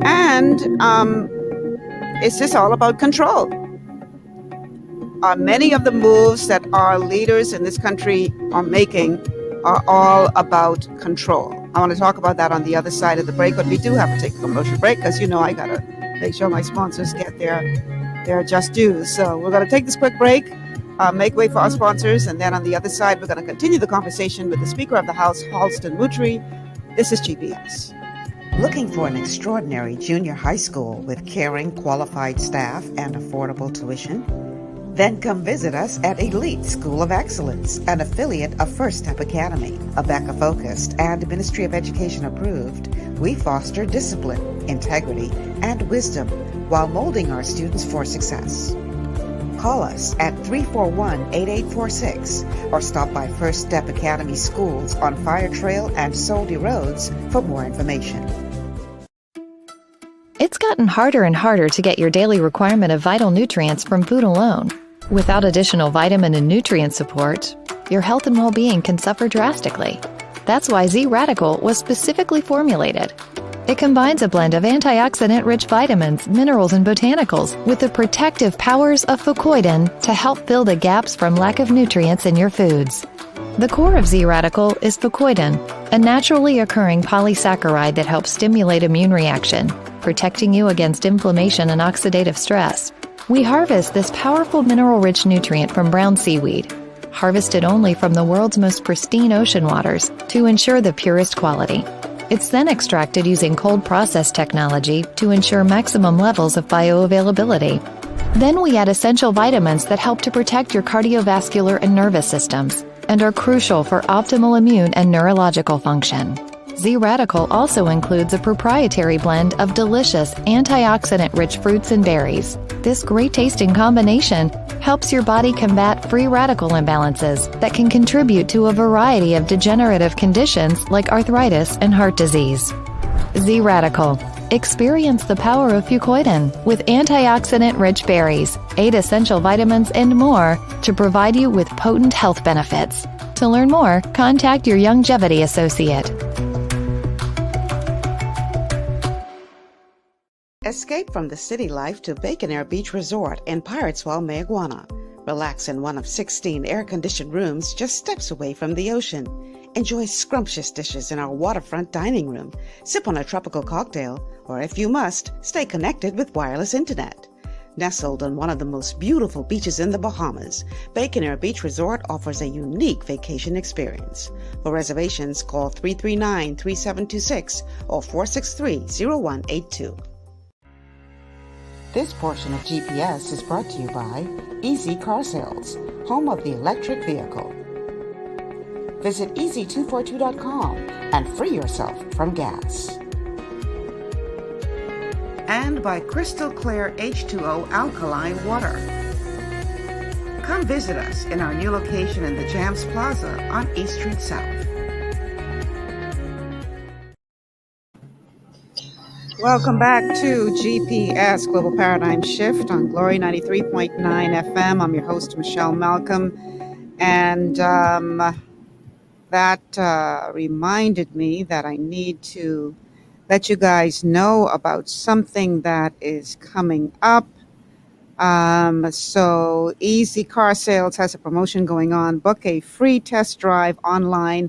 And is this all about control? Many of the moves that our leaders in this country are making are all about control. I want to talk about that on the other side of the break, but we do have to take a commercial break because, you know, I got to make sure my sponsors get their just dues. So we're going to take this quick break, make way for our sponsors, and then on the other side, we're going to continue the conversation with the Speaker of the House, Halston Moultrie. This is GPS. Looking for an extraordinary junior high school with caring, qualified staff and affordable tuition? Then come visit us at Elite School of Excellence, an affiliate of First Step Academy. ABECA-focused and Ministry of Education approved, we foster discipline, integrity, and wisdom while molding our students for success. Call us at 341-8846 or stop by First Step Academy schools on Fire Trail and Soldy Roads for more information. It's gotten harder and harder to get your daily requirement of vital nutrients from food alone. Without additional vitamin and nutrient support, your health and well-being can suffer drastically. That's why Z-Radical was specifically formulated. It combines a blend of antioxidant-rich vitamins, minerals, and botanicals with the protective powers of fucoidan to help fill the gaps from lack of nutrients in your foods. The core of Z-Radical is fucoidan, a naturally occurring polysaccharide that helps stimulate immune reaction, protecting you against inflammation and oxidative stress. We harvest this powerful mineral-rich nutrient from brown seaweed, harvested only from the world's most pristine ocean waters to ensure the purest quality. It's then extracted using cold process technology to ensure maximum levels of bioavailability. Then we add essential vitamins that help to protect your cardiovascular and nervous systems and are crucial for optimal immune and neurological function. Z-Radical also includes a proprietary blend of delicious antioxidant-rich fruits and berries. This great-tasting combination helps your body combat free radical imbalances that can contribute to a variety of degenerative conditions like arthritis and heart disease. Z-Radical. Experience the power of fucoidan with antioxidant-rich berries, 8 essential vitamins, and more to provide you with potent health benefits. To learn more, contact your Longevity associate. Escape from the city life to Bacon Air Beach Resort in Pirateswell, Mayaguana. Relax in one of 16 air-conditioned rooms just steps away from the ocean. Enjoy scrumptious dishes in our waterfront dining room. Sip on a tropical cocktail, or if you must, stay connected with wireless internet. Nestled on one of the most beautiful beaches in the Bahamas, Bacon Air Beach Resort offers a unique vacation experience. For reservations, call 339-3726 or 463-0182. This portion of GPS is brought to you by Easy Car Sales, home of the electric vehicle. Visit easy242.com and free yourself from gas. And by Crystal Clear H2O Alkaline Water. Come visit us in our new location in the Jams Plaza on East Street South. Welcome back to GPS Global Paradigm Shift on Glory 93.9 FM. I'm your host, Michelle Malcolm. And that reminded me that I need to let you guys know about something that is coming up. So Easy Car Sales has a promotion going on. Book a free test drive online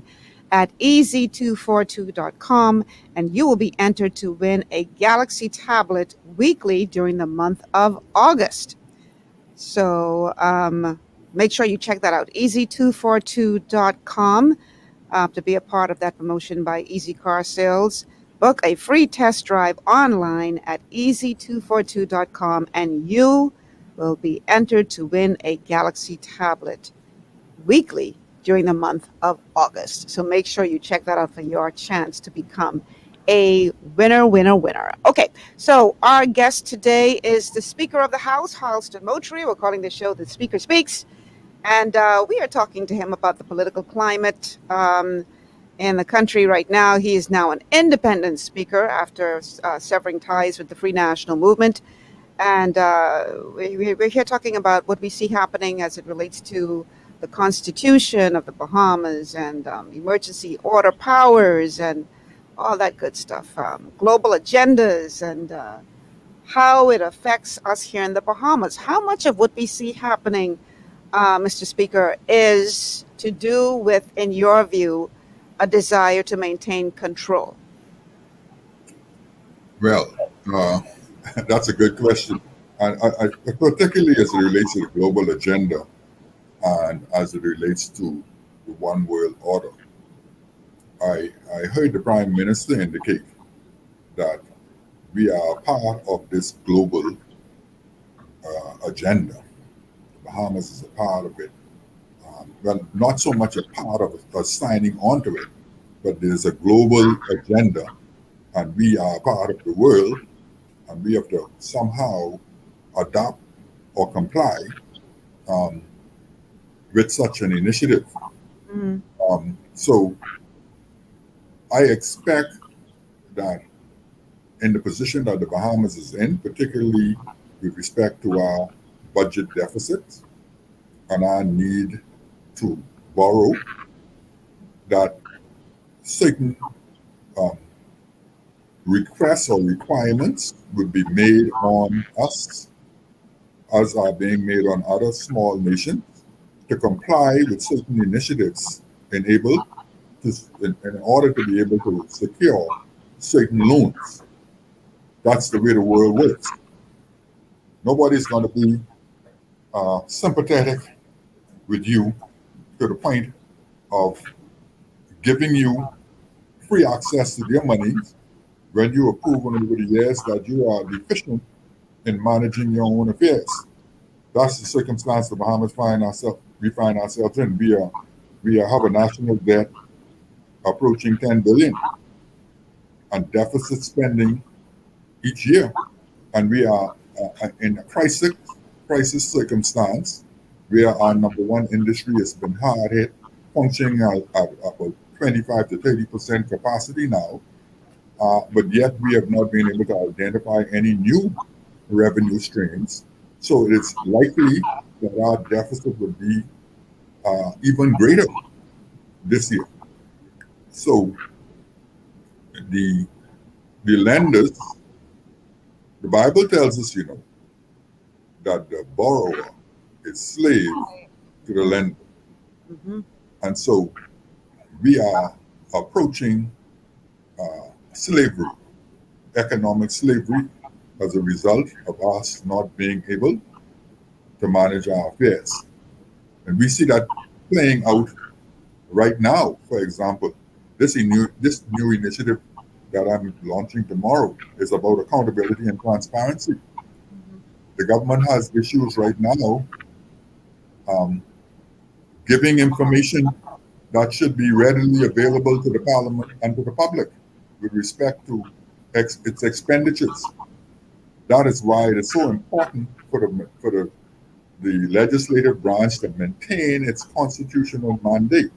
at easy242.com, and you will be entered to win a Galaxy tablet weekly during the month of August. So make sure you check that out, easy242.com, to be a part of that promotion by Easy Car Sales. Book a free test drive online at easy242.com, and you will be entered to win a Galaxy tablet weekly during the month of August. So make sure you check that out for your chance to become a winner. Okay, so our guest today is the Speaker of the House, Halston Moultrie. We're calling the show The Speaker Speaks. And we are talking to him about the political climate in the country right now. He is now an independent speaker after severing ties with the Free National Movement. And we're here talking about what we see happening as it relates to the Constitution of the Bahamas and emergency order powers and all that good stuff, global agendas and how it affects us here in the Bahamas. How much of what we see happening, Mr. Speaker, is to do with, in your view, a desire to maintain control? Well, that's a good question. And particularly as it relates to the global agenda and as it relates to the one world order. I heard the Prime Minister indicate that we are part of this global agenda. The Bahamas is a part of it. Well, not so much a part of it, signing onto it, but there's a global agenda, and we are part of the world, and we have to somehow adopt or comply with such an initiative. So I expect that in the position that the Bahamas is in, particularly with respect to our budget deficit and our need to borrow, that certain requests or requirements would be made on us, as are being made on other small nations, to comply with certain initiatives in order to be able to secure certain loans. That's the way the world works. Nobody's going to be sympathetic with you to the point of giving you free access to their money when you have proven over the years that you are deficient in managing your own affairs. That's the circumstance the Bahamas we find ourselves in. We have a national debt approaching 10 billion and deficit spending each year. And we are in a crisis circumstance where our number one industry has been hard hit, functioning at about 25 to 30% capacity now. But yet we have not been able to identify any new revenue streams. So it's likely that our deficit would be even greater this year. So the lenders, the Bible tells us, that the borrower is slave to the lender. And so we are approaching slavery, economic slavery, as a result of us not being able to manage our affairs. And we see that playing out right now. For example, this new initiative that I'm launching tomorrow is about accountability and transparency. The government has issues right now giving information that should be readily available to the Parliament and to the public with respect to its expenditures. That is why it is so important for the legislative branch to maintain its constitutional mandate.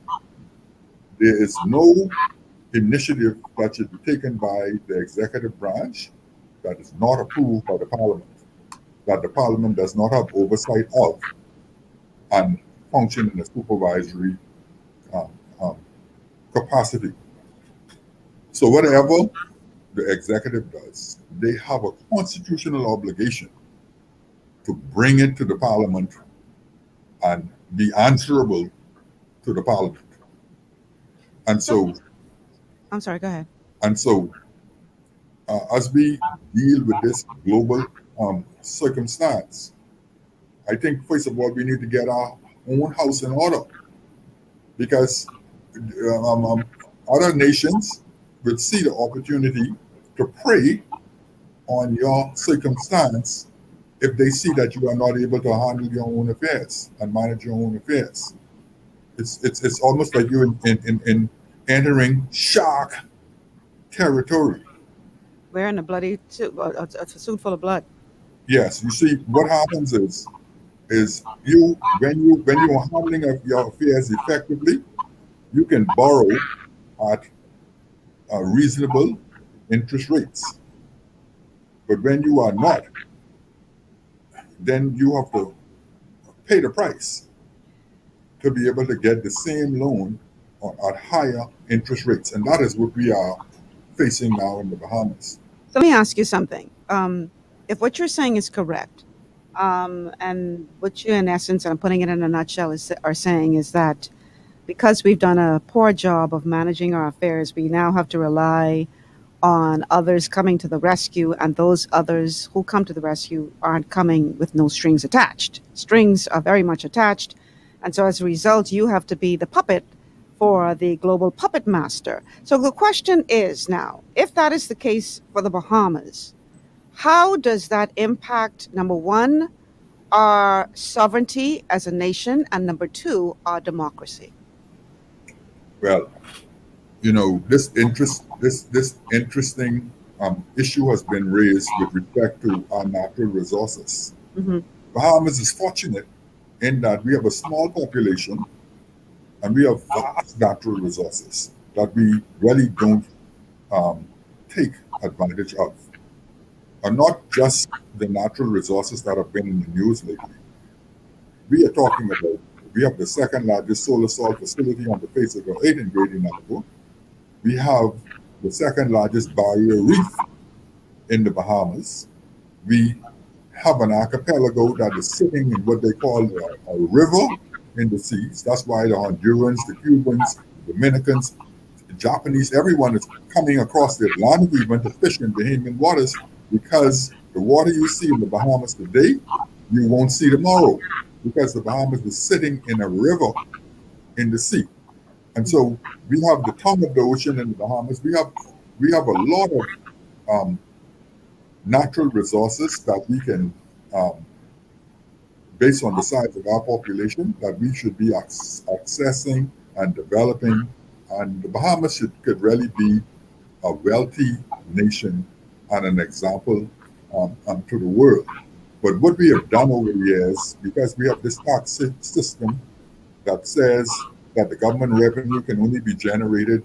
There is no initiative that should be taken by the executive branch that is not approved by the Parliament, that the Parliament does not have oversight of and function in a supervisory capacity. So whatever the executive does, they have a constitutional obligation to bring it to the Parliament and be answerable to the Parliament. And so, I'm sorry, go ahead. And so, as we deal with this global circumstance, I think first of all we need to get our own house in order, because other nations will see the opportunity to prey on your circumstance if they see that you are not able to handle your own affairs and manage your own affairs. It's almost like you're in entering shark territory. We're in a bloody suit, a suit full of blood. Yes, you see, what happens is you when you are handling your affairs effectively, you can borrow at reasonable interest rates. But when you are not, then you have to pay the price. to be able to get the same loan at higher interest rates. And that is what we are facing now in the Bahamas. So let me ask you something. If what you're saying is correct, and what you, in essence, and I'm putting it in a nutshell, are saying is that because we've done a poor job of managing our affairs, we now have to rely on others coming to the rescue, and those others who come to the rescue aren't coming with no strings attached. Strings are very much attached, and so as a result, you have to be the puppet for the global puppet master. So the question is now, if that is the case for the Bahamas, how does that impact, number one, our sovereignty as a nation, and number two, our democracy? Well, this interesting issue has been raised with respect to our natural resources. Mm-hmm. Bahamas is fortunate in that we have a small population and we have vast natural resources that we really don't take advantage of. And not just the natural resources that have been in the news lately. We are talking about, we have the second largest solar salt facility on the face of the earth in Greater Navajo. We have the second largest barrier reef in the Bahamas. We have an archipelago that is sitting in what they call a river in the seas. That's why the Hondurans, the Cubans, the Dominicans, the Japanese, everyone is coming across the Atlantic even to fish in Bahamian waters, because the water you see in the Bahamas today, you won't see tomorrow, because the Bahamas is sitting in a river in the sea. And so we have the tongue of the ocean in the Bahamas. We have a lot of natural resources that we can, based on the size of our population, that we should be accessing and developing. And the Bahamas could really be a wealthy nation and an example to the world. But what we have done over the years, because we have this tax system that says that the government revenue can only be generated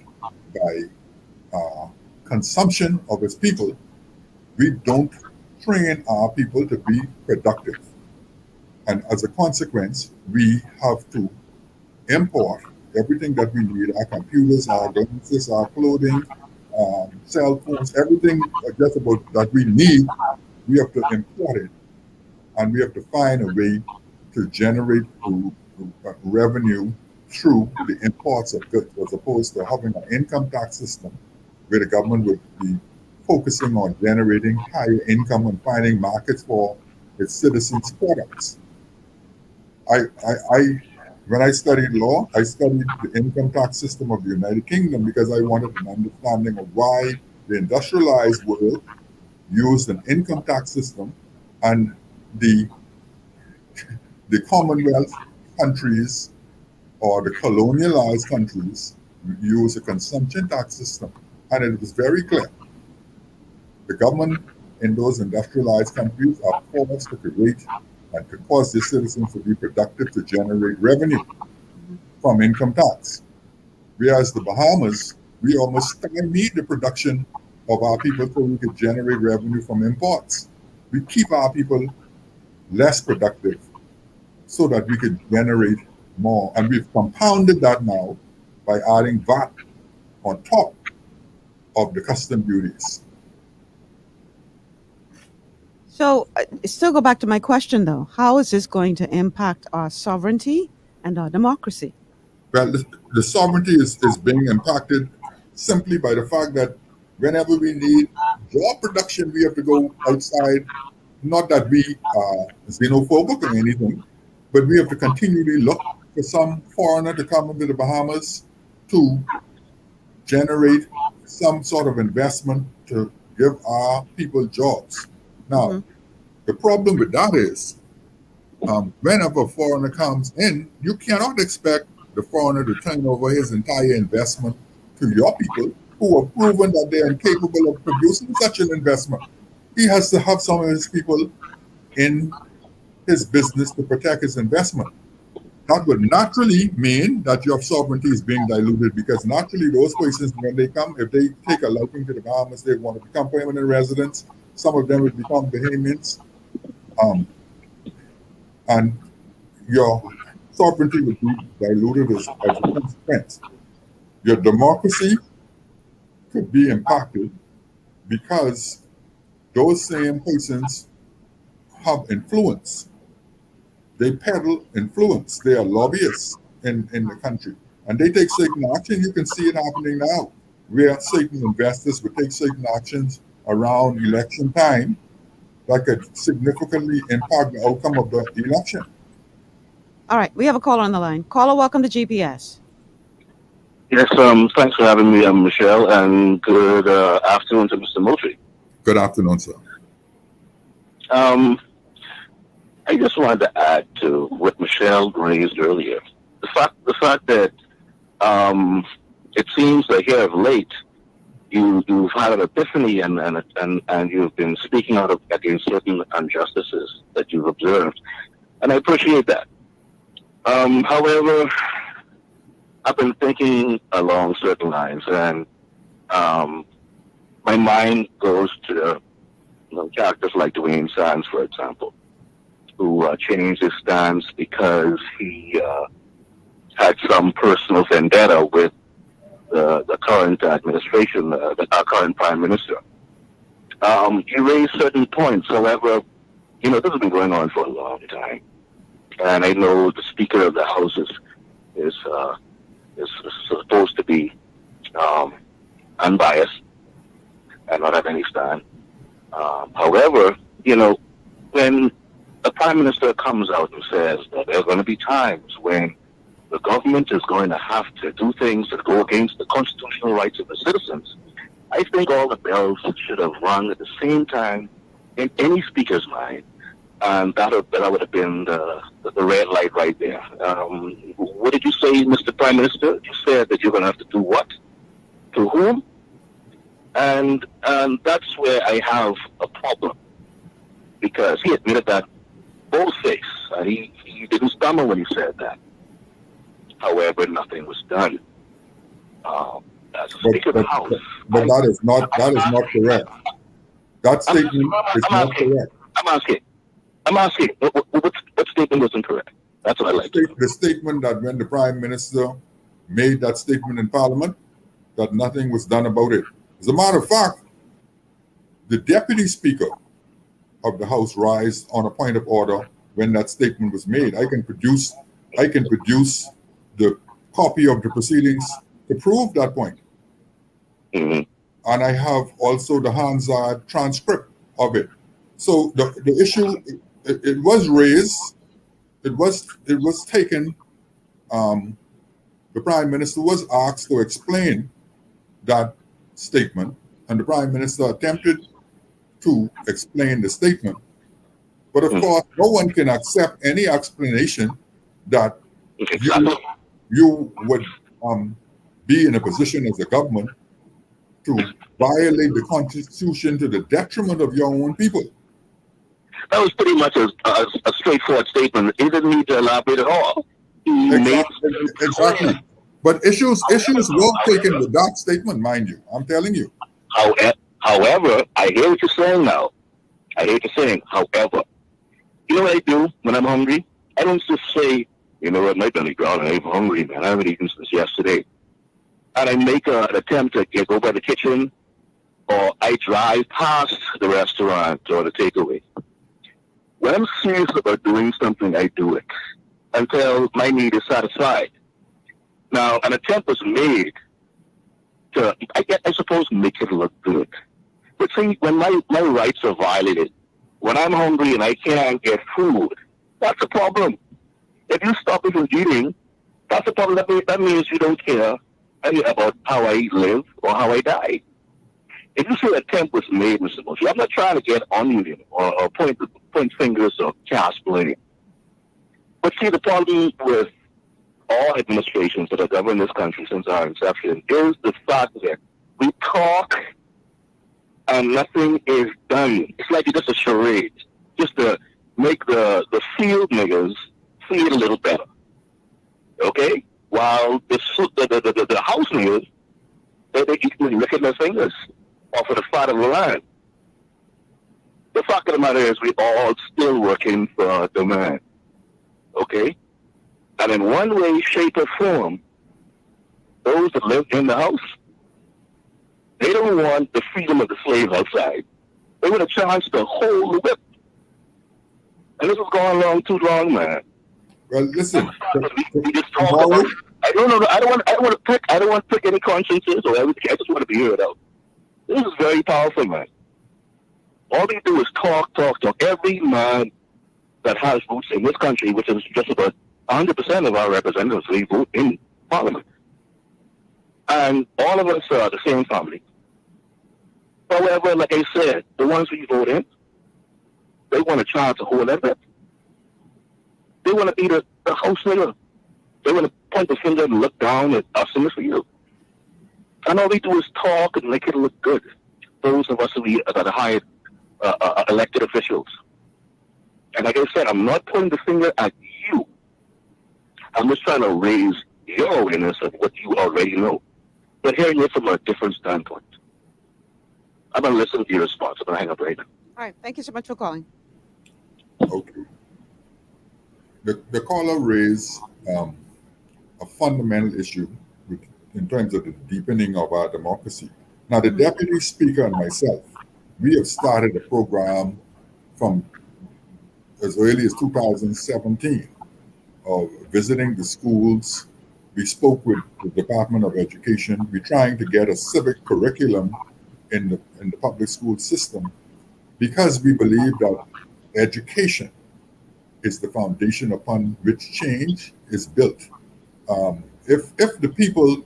by consumption of its people, we don't train our people to be productive. And as a consequence, we have to import everything that we need, our computers, our devices, our clothing, cell phones, everything just about that we need, we have to import it. And we have to find a way to generate revenue through the imports of goods, as opposed to having an income tax system where the government would be focusing on generating higher income and finding markets for its citizens' products. When I studied law, I studied the income tax system of the United Kingdom because I wanted an understanding of why the industrialized world used an income tax system and the Commonwealth countries or the colonialized countries use a consumption tax system. And it was very clear. The government in those industrialized countries are forced to create and to cause their citizens to be productive to generate revenue from income tax. Whereas the Bahamas, we almost stymied the production of our people so we could generate revenue from imports. We keep our people less productive so that we could generate more. And we've compounded that now by adding VAT on top of the custom duties. So still go back to my question, though. How is this going to impact our sovereignty and our democracy? Well, the sovereignty is being impacted simply by the fact that whenever we need job production, we have to go outside. Not that we are xenophobic or anything, but we have to continually look for some foreigner to come into the Bahamas to generate some sort of investment to give our people jobs. Now, the problem with that is whenever a foreigner comes in, you cannot expect the foreigner to turn over his entire investment to your people who have proven that they're incapable of producing such an investment. He has to have some of his people in his business to protect his investment. That would naturally mean that your sovereignty is being diluted, because naturally those persons, when they come, if they take a liking to the Bahamas, they want to become permanent residents. Some of them would become Bahamians. And your sovereignty would be diluted as a consequence. Your democracy could be impacted because those same persons have influence. They peddle influence. They are lobbyists in the country. And they take certain action. You can see it happening now, where certain investors would take certain actions around election time that could significantly impact the outcome of the election. All right, we have a caller on the line. Caller, welcome to GPS. Yes, thanks for having me, Michelle, and good afternoon to Mr. Moultrie. Good afternoon, sir. I just wanted to add to what Michelle raised earlier. The fact that it seems that here of late you've had an epiphany and you've been speaking out against certain injustices that you've observed, and I appreciate that. However, I've been thinking along certain lines, and my mind goes to characters like Dwayne Sands, for example, who changed his stance because he had some personal vendetta with the current administration, our current prime minister. He raised certain points. However, this has been going on for a long time, and I know the Speaker of the House is supposed to be unbiased and not have any stand. However, when the Prime Minister comes out and says that there are going to be times when the government is going to have to do things that go against the constitutional rights of the citizens, I think all the bells should have rung at the same time in any speaker's mind, and that would have been the red light right there. What did you say, Mr. Prime Minister? You said that you're going to have to do what? To whom? And that's where I have a problem, because he admitted that bold-face. He didn't stumble when he said that. However, nothing was done. As a Speaker of the House. But that is not correct. That statement is not correct. I'm asking. What statement was incorrect? That's what I like. The statement that when the Prime Minister made that statement in Parliament, that nothing was done about it. As a matter of fact, the Deputy Speaker of the House raised on a point of order when that statement was made. I can produce the copy of the proceedings to prove that point. Mm-hmm. And I have also the Hansard transcript of it. So the issue, it was raised, it was taken. The Prime Minister was asked to explain that statement, and the Prime Minister attempted to explain the statement. But of course, no one can accept any explanation that you would be in a position as a government to violate the Constitution to the detriment of your own people. That was pretty much a straightforward statement. He didn't need to elaborate at all. Exactly. But issues were taken with that statement, mind you. I'm telling you. However, I hear what you're saying now. I hear what you're saying. However, you know what I do when I'm hungry? I don't just say, my belly growling, I'm hungry, man. I haven't eaten since yesterday. And I make an attempt to go by the kitchen, or I drive past the restaurant or the takeaway. When I'm serious about doing something, I do it until my need is satisfied. Now, an attempt was made to, I suppose, make it look good. But see, when my rights are violated, when I'm hungry and I can't get food, that's a problem. If you stop me from eating, that's a problem. That means you don't care about how I live or how I die. If you say an attempt was made, Mr. Moultrie, I'm not trying to get on you or point fingers or cast blame. But see, the problem with all administrations that have governed this country since our inception is the fact that we talk and nothing is done. It's like it's just a charade, just to make the field niggas feel a little better. Okay? While the house niggas, they keep licking their fingers off of the fat of the land. The fact of the matter is we're all still working for the man. Okay? And in one way, shape, or form, those that live in the house, they don't want the freedom of the slave outside. They want a chance to hold the whip. And this is going along too long, man. Well, listen. We just talk about it. I don't know. I don't want to pick any consciences or everything. I just want to be heard out. This is very powerful, man. All they do is talk. Every man that has roots in this country, which is just about 100% of our representatives, they vote in Parliament. And all of us are the same family. However, like I said, the ones we vote in, they want a chance to hold that whip. They want to be the house nigga. They want to point the finger and look down at us in the field. And all they do is talk and make it look good. Those of us that are the high elected officials. And like I said, I'm not pointing the finger at you. I'm just trying to raise your awareness of what you already know. But hearing it from a different standpoint. I'm going to listen to your response. I'm going to hang up right now. All right. Thank you so much for calling. Okay. The caller raised a fundamental issue in terms of the deepening of our democracy. Now, the Deputy Speaker and myself, we have started a program from as early as 2017 of visiting the schools. We spoke with the Department of Education. We're trying to get a civic curriculum in the public school system because we believe that education is the foundation upon which change is built. If the people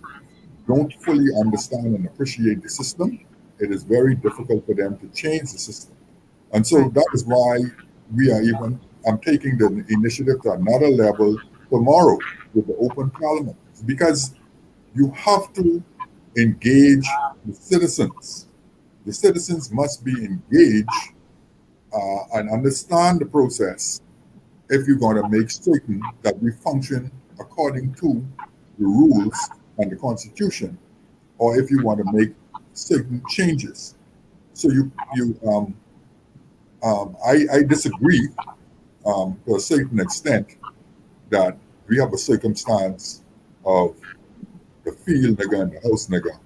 don't fully understand and appreciate the system, it is very difficult for them to change the system. And so that is why I'm taking the initiative to another level tomorrow with the open parliament, because you have to engage the citizens. The citizens must be engaged and understand the process if you're going to make certain that we function according to the rules and the Constitution, or if you want to make certain changes. So I disagree to a certain extent that we have a circumstance of the field nigger and the house nigger.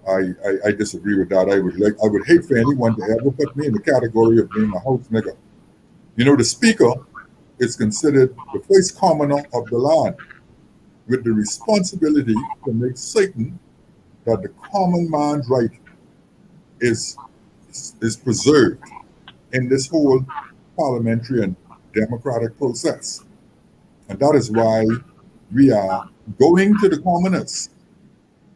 I disagree with that. I would hate for anyone to ever put me in the category of being a house nigger. You know, the Speaker is considered the first commoner of the land, with the responsibility to make certain that the common man's right is preserved in this whole parliamentary and democratic process. And that is why we are going to the commoners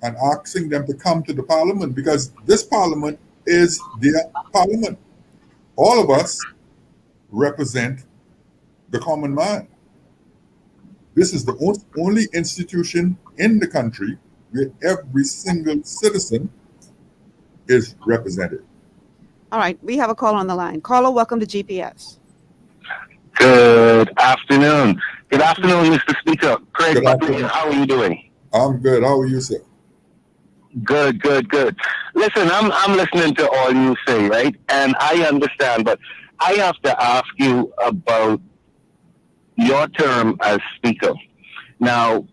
and asking them to come to the parliament, because this parliament is their parliament. All of us represent the common man. This is the only institution in the country where every single citizen is represented. All right, we have a call on the line. Caller, welcome to GPS. Good afternoon. Good afternoon, Mr. Speaker. Craig, how are you doing? I'm good. How are you, sir? Good. Listen, I'm listening to all you say, right? And I understand, but I have to ask you about your term as Speaker. Now,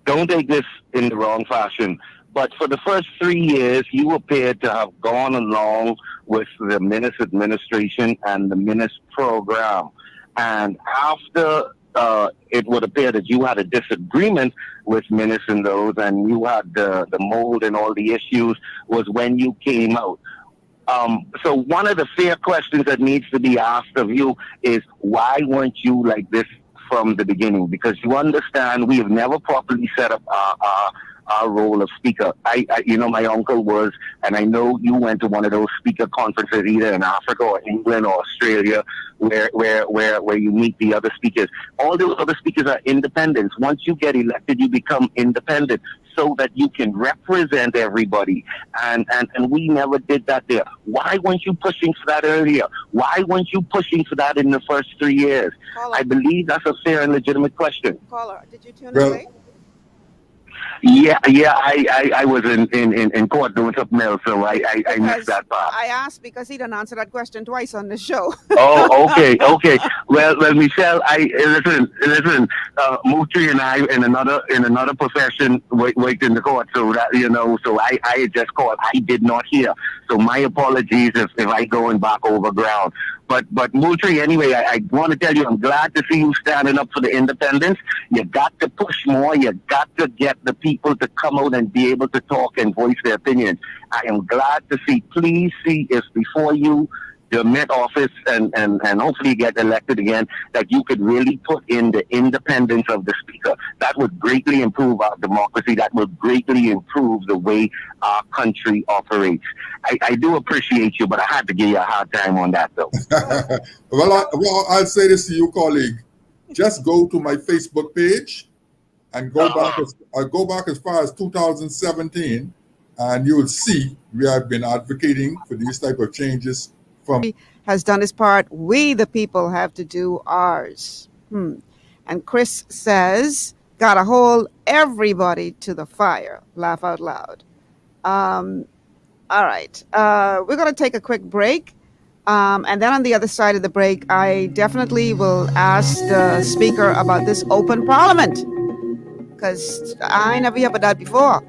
don't take this in the wrong fashion, but for the first 3 years, you appeared to have gone along with the Minnis administration and the Minnis program. And after it would appear that you had a disagreement with Minnis and those, and you had the mold and all the issues, was when you came out. So one of the fair questions that needs to be asked of you is, why weren't you like this from the beginning? Because you understand we have never properly set up our role of speaker. I my uncle was, and I know you went to one of those speaker conferences either in Africa or England or Australia, where you meet the other speakers. All those other speakers are independents. Once you get elected, you become independent so that you can represent everybody. And we never did that there. Why weren't you pushing for that earlier? Why weren't you pushing for that in the first 3 years? Caller. I believe that's a fair and legitimate question. Caller, did you tune in late? Yeah, I was in court doing something else, so I missed that part. I asked because he didn't answer that question twice on the show. Oh, okay. Well, Michelle, listen. Moultrie and I in another profession worked in the court, so that so I just called. I did not hear, so my apologies if I going back over ground. But Moultrie, anyway, I want to tell you, I'm glad to see you standing up for the independence. You got to push more. You got to get the people to come out and be able to talk and voice their opinions. I am glad to see. Please see if before you admit office and hopefully get elected again, that you could really put in the independence of the speaker. That would greatly improve our democracy. That would greatly improve the way our country operates. I do appreciate you, but I had to give you a hard time on that, though. Well, I'll say this to you, colleague. Just go to my Facebook page and go back as far as 2017, and you will see we have been advocating for these type of changes. Has done his part. We, the people, have to do ours. And Chris says, gotta hold everybody to the fire. Laugh out loud. All right. We're going to take a quick break. And then on the other side of the break, I definitely will ask the speaker about this open parliament, because I never heard of that before.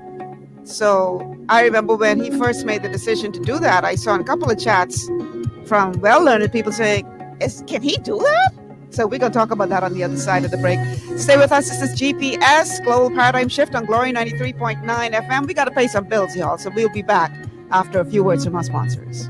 So I remember when he first made the decision to do that, I saw in a couple of chats from well-learned people saying, can he do that? So we're going to talk about that on the other side of the break. Stay with us. This is GPS, Global Paradigm Shift on Glory 93.9 FM. We got to pay some bills, y'all. So we'll be back after a few words from our sponsors.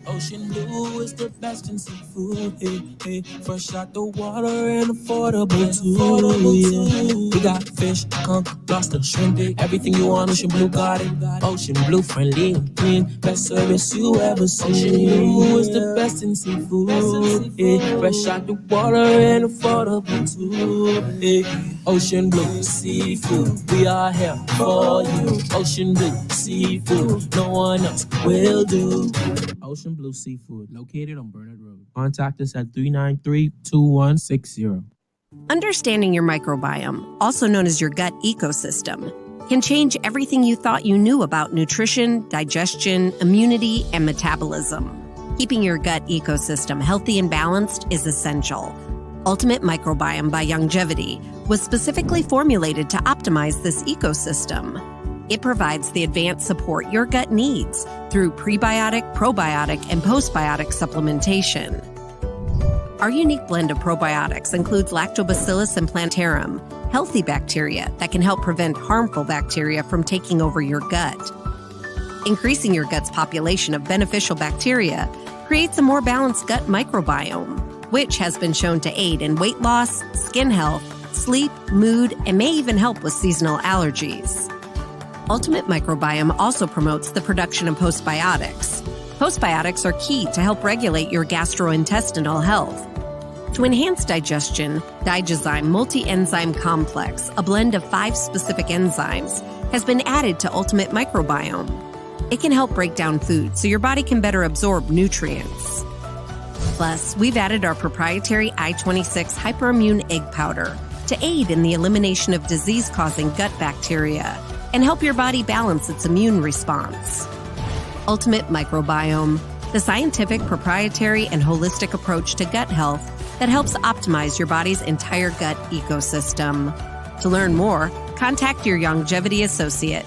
Ocean blue is the best in seafood. Hey, hey. Fresh out the water and affordable too. Yeah. We got fish, conch, lobster, shrimp, everything you want. Ocean blue got it. Ocean blue, friendly and clean. Best service you ever seen. Ocean blue is the best in seafood. Yeah. Fresh out the water and affordable too. Yeah. Ocean blue seafood, we are here for you. Ocean blue seafood, no one else will do. Ocean Blue Seafood, located on Burnett Road. Contact us at 393-2160. Understanding your microbiome, also known as your gut ecosystem, can change everything you thought you knew about nutrition, digestion, immunity, and metabolism. Keeping your gut ecosystem healthy and balanced is essential. Ultimate Microbiome by Longevity was specifically formulated to optimize this ecosystem. It provides the advanced support your gut needs through prebiotic, probiotic, and postbiotic supplementation. Our unique blend of probiotics includes Lactobacillus and Plantarum, healthy bacteria that can help prevent harmful bacteria from taking over your gut. Increasing your gut's population of beneficial bacteria creates a more balanced gut microbiome, which has been shown to aid in weight loss, skin health, sleep, mood, and may even help with seasonal allergies. Ultimate Microbiome also promotes the production of postbiotics. Postbiotics are key to help regulate your gastrointestinal health. To enhance digestion, Digizyme Multi-Enzyme Complex, a blend of 5 specific enzymes, has been added to Ultimate Microbiome. It can help break down food so your body can better absorb nutrients. Plus, we've added our proprietary I-26 Hyperimmune Egg Powder to aid in the elimination of disease-causing gut bacteria and help your body balance its immune response. Ultimate Microbiome, the scientific, proprietary, and holistic approach to gut health that helps optimize your body's entire gut ecosystem. To learn more, contact your Longevity associate.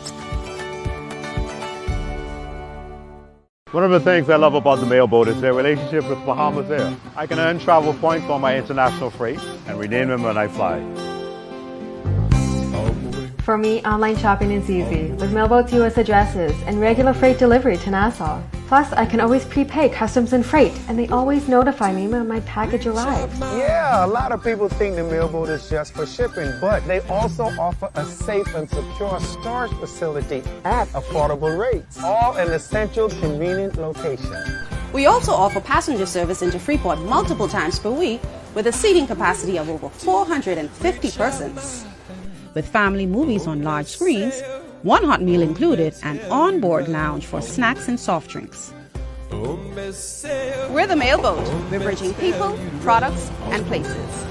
One of the things I love about the Mailboat is their relationship with Bahamas Air. I can earn travel points on my international freight and redeem them when I fly. For me, online shopping is easy with Mailboat's U.S. addresses and regular freight delivery to Nassau. Plus, I can always prepay customs and freight, and they always notify me when my package arrives. Yeah, a lot of people think the Mailboat is just for shipping, but they also offer a safe and secure storage facility at affordable rates, all in a central, convenient location. We also offer passenger service into Freeport multiple times per week with a seating capacity of over 450 persons. With family movies on large screens, one hot meal included, and on-board lounge for snacks and soft drinks. We're the Mailboat. We're bridging people, products, and places.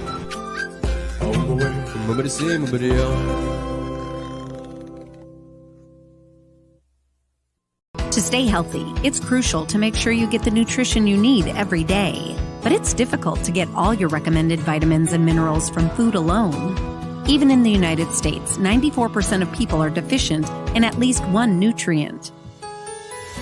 To stay healthy, it's crucial to make sure you get the nutrition you need every day. But it's difficult to get all your recommended vitamins and minerals from food alone. Even in the United States, 94% of people are deficient in at least one nutrient.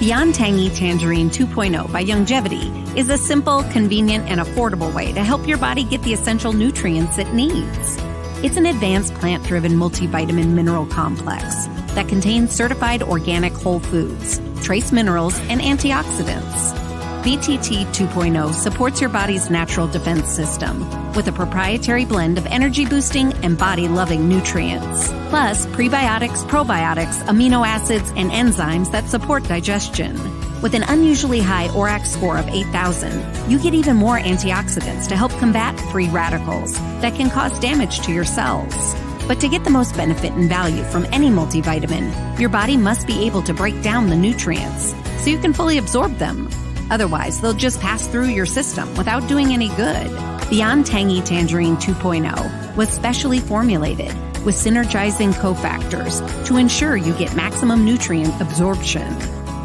Beyond Tangy Tangerine 2.0 by Longevity is a simple, convenient, and affordable way to help your body get the essential nutrients it needs. It's an advanced plant-driven multivitamin mineral complex that contains certified organic whole foods, trace minerals, and antioxidants. BTT 2.0 supports your body's natural defense system with a proprietary blend of energy-boosting and body-loving nutrients, plus prebiotics, probiotics, amino acids, and enzymes that support digestion. With an unusually high ORAC score of 8,000, you get even more antioxidants to help combat free radicals that can cause damage to your cells. But to get the most benefit and value from any multivitamin, your body must be able to break down the nutrients so you can fully absorb them. Otherwise, they'll just pass through your system without doing any good. Beyond Tangy Tangerine 2.0 was specially formulated with synergizing cofactors to ensure you get maximum nutrient absorption.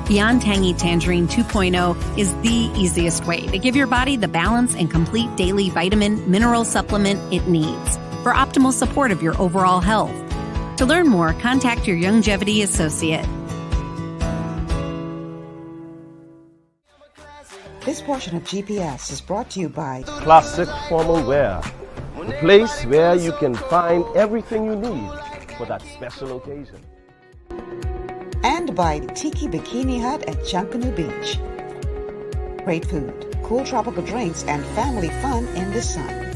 Beyond Tangy Tangerine 2.0 is the easiest way to give your body the balance and complete daily vitamin mineral supplement it needs for optimal support of your overall health. To learn more, contact your Longevity associate. This portion of GPS is brought to you by Classic Formal Wear, the place where you can find everything you need for that special occasion. And by Tiki Bikini Hut at Junkanoo Beach. Great food, cool tropical drinks, and family fun in the sun.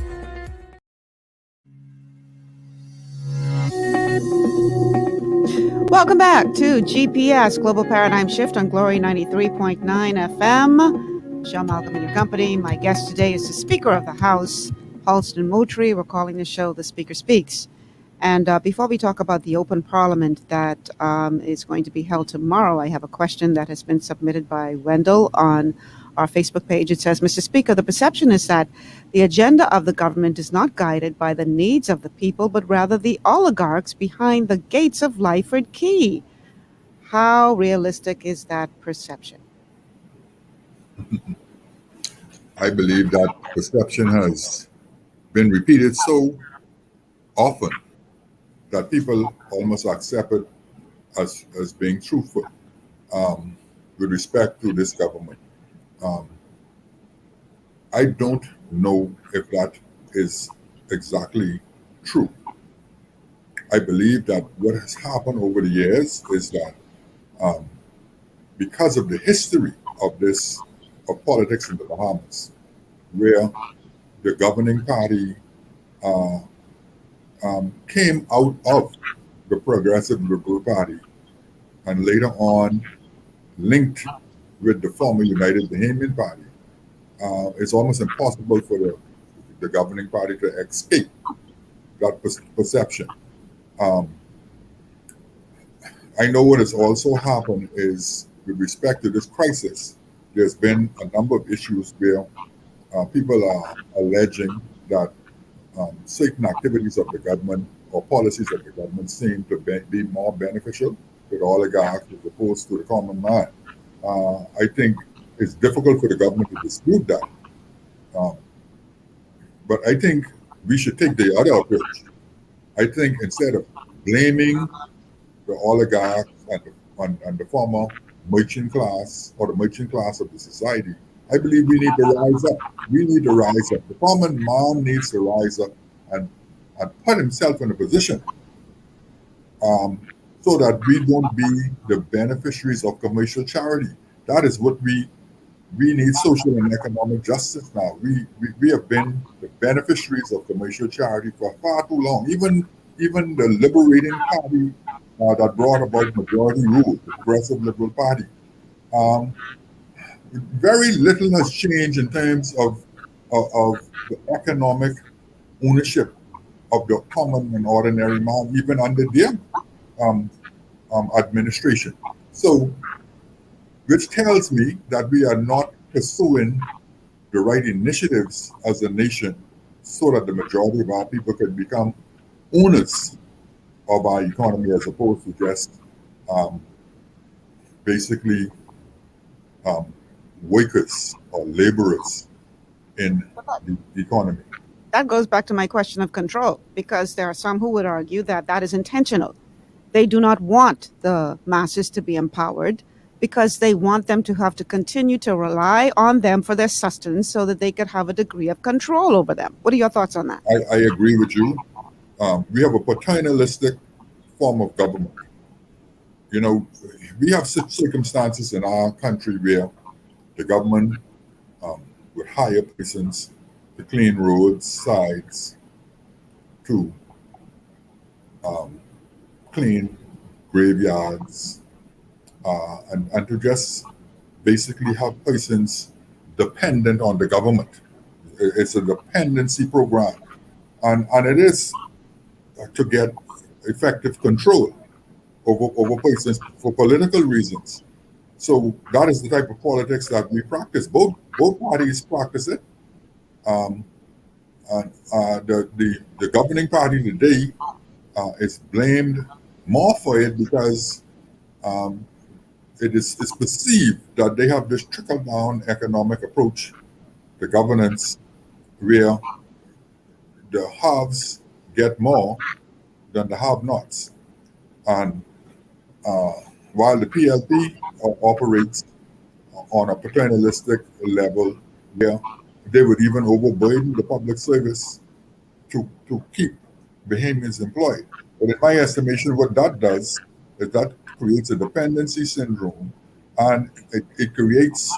Welcome back to GPS Global Paradigm Shift on Glory 93.9 FM. Michelle Malcolm in your company. My guest today is the Speaker of the House, Halston Moultrie. We're calling the show The Speaker Speaks. And before we talk about the open parliament that is going to be held tomorrow, I have a question that has been submitted by Wendell on our Facebook page. It says, Mr. Speaker, the perception is that the agenda of the government is not guided by the needs of the people, but rather the oligarchs behind the gates of Lyford Key. How realistic is that perception? I believe that perception has been repeated so often that people almost accept it as being truthful with respect to this government. I don't know if that is exactly true. I believe that what has happened over the years is that because of the history of politics in the Bahamas, where the governing party came out of the Progressive Liberal Party and later on linked with the former United Bahamian Party, it's almost impossible for the governing party to escape that perception. I know what has also happened is, with respect to this crisis, there's been a number of issues where people are alleging that certain activities of the government or policies of the government seem to be more beneficial to the oligarchs as opposed to the common man. I think it's difficult for the government to dispute that. But I think we should take the other approach. I think instead of blaming the oligarchs and the former merchant class or the merchant class of the society, I believe we need to rise up. We need to rise up. The common man needs to rise up and put himself in a position so that we don't be the beneficiaries of commercial charity. That is what we need, social and economic justice now. We have been the beneficiaries of commercial charity for far too long. Even the liberating party that brought about majority rule, the Progressive Liberal Party. Very little has changed in terms of the economic ownership of the common and ordinary man, even under their administration. So, which tells me that we are not pursuing the right initiatives as a nation so that the majority of our people can become owners of our economy as opposed to just basically workers or laborers in the economy. That goes back to my question of control, because there are some who would argue that that is intentional. They do not want the masses to be empowered because they want them to have to continue to rely on them for their sustenance so that they could have a degree of control over them. What are your thoughts on that? I agree with you. We have a paternalistic form of government. You know, we have such circumstances in our country where the government would hire persons to clean roads, sides, to clean graveyards, and to just basically have persons dependent on the government. It's a dependency program, and it is to get effective control over persons for political reasons. So that is the type of politics that we practice. Both parties practice it. And the governing party today is blamed more for it because it's perceived that they have this trickle-down economic approach to governance where the haves get more than the have-nots. And while the PLP operates on a paternalistic level where they would even overburden the public service to keep Bahamians employed. But in my estimation, what that does is that creates a dependency syndrome, and it creates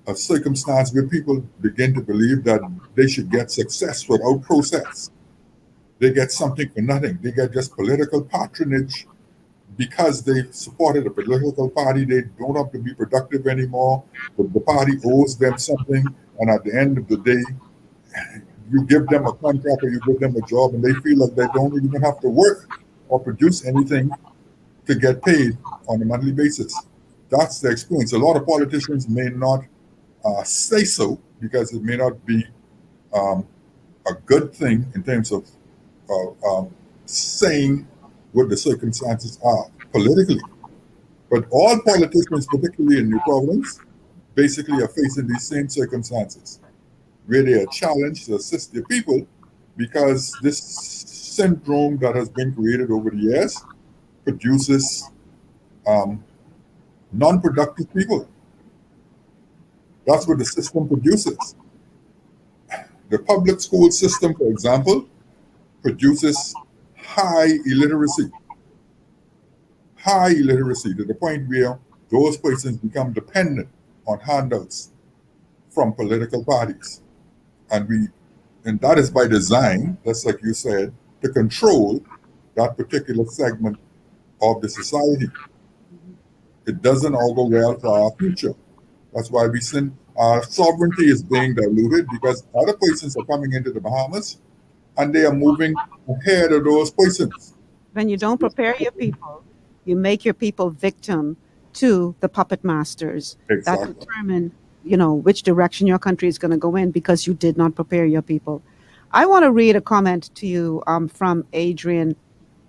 a circumstance where people begin to believe that they should get success without process. They get something for nothing. They get just political patronage because they supported a political party. They don't have to be productive anymore, but the party owes them something. And at the end of the day, you give them a contract or you give them a job, and they feel like they don't even have to work or produce anything to get paid on a monthly basis. That's the experience. A lot of politicians may not say so because it may not be a good thing in terms of saying what the circumstances are politically. But all politicians, particularly in New Providence, basically are facing these same circumstances where they are challenged to assist their people because this syndrome that has been created over the years produces non-productive people. That's what the system produces. The public school system, for example, produces high illiteracy to the point where those persons become dependent on handouts from political parties. And that is by design, just like you said, to control that particular segment of the society. It doesn't all go well for our future. That's why we send our sovereignty is being diluted because other persons are coming into the Bahamas and they are moving ahead of those persons. When you don't prepare your people, you make your people victim to the puppet masters Exactly. that determine, which direction your country is going to go in because you did not prepare your people. I want to read a comment to you from Adrian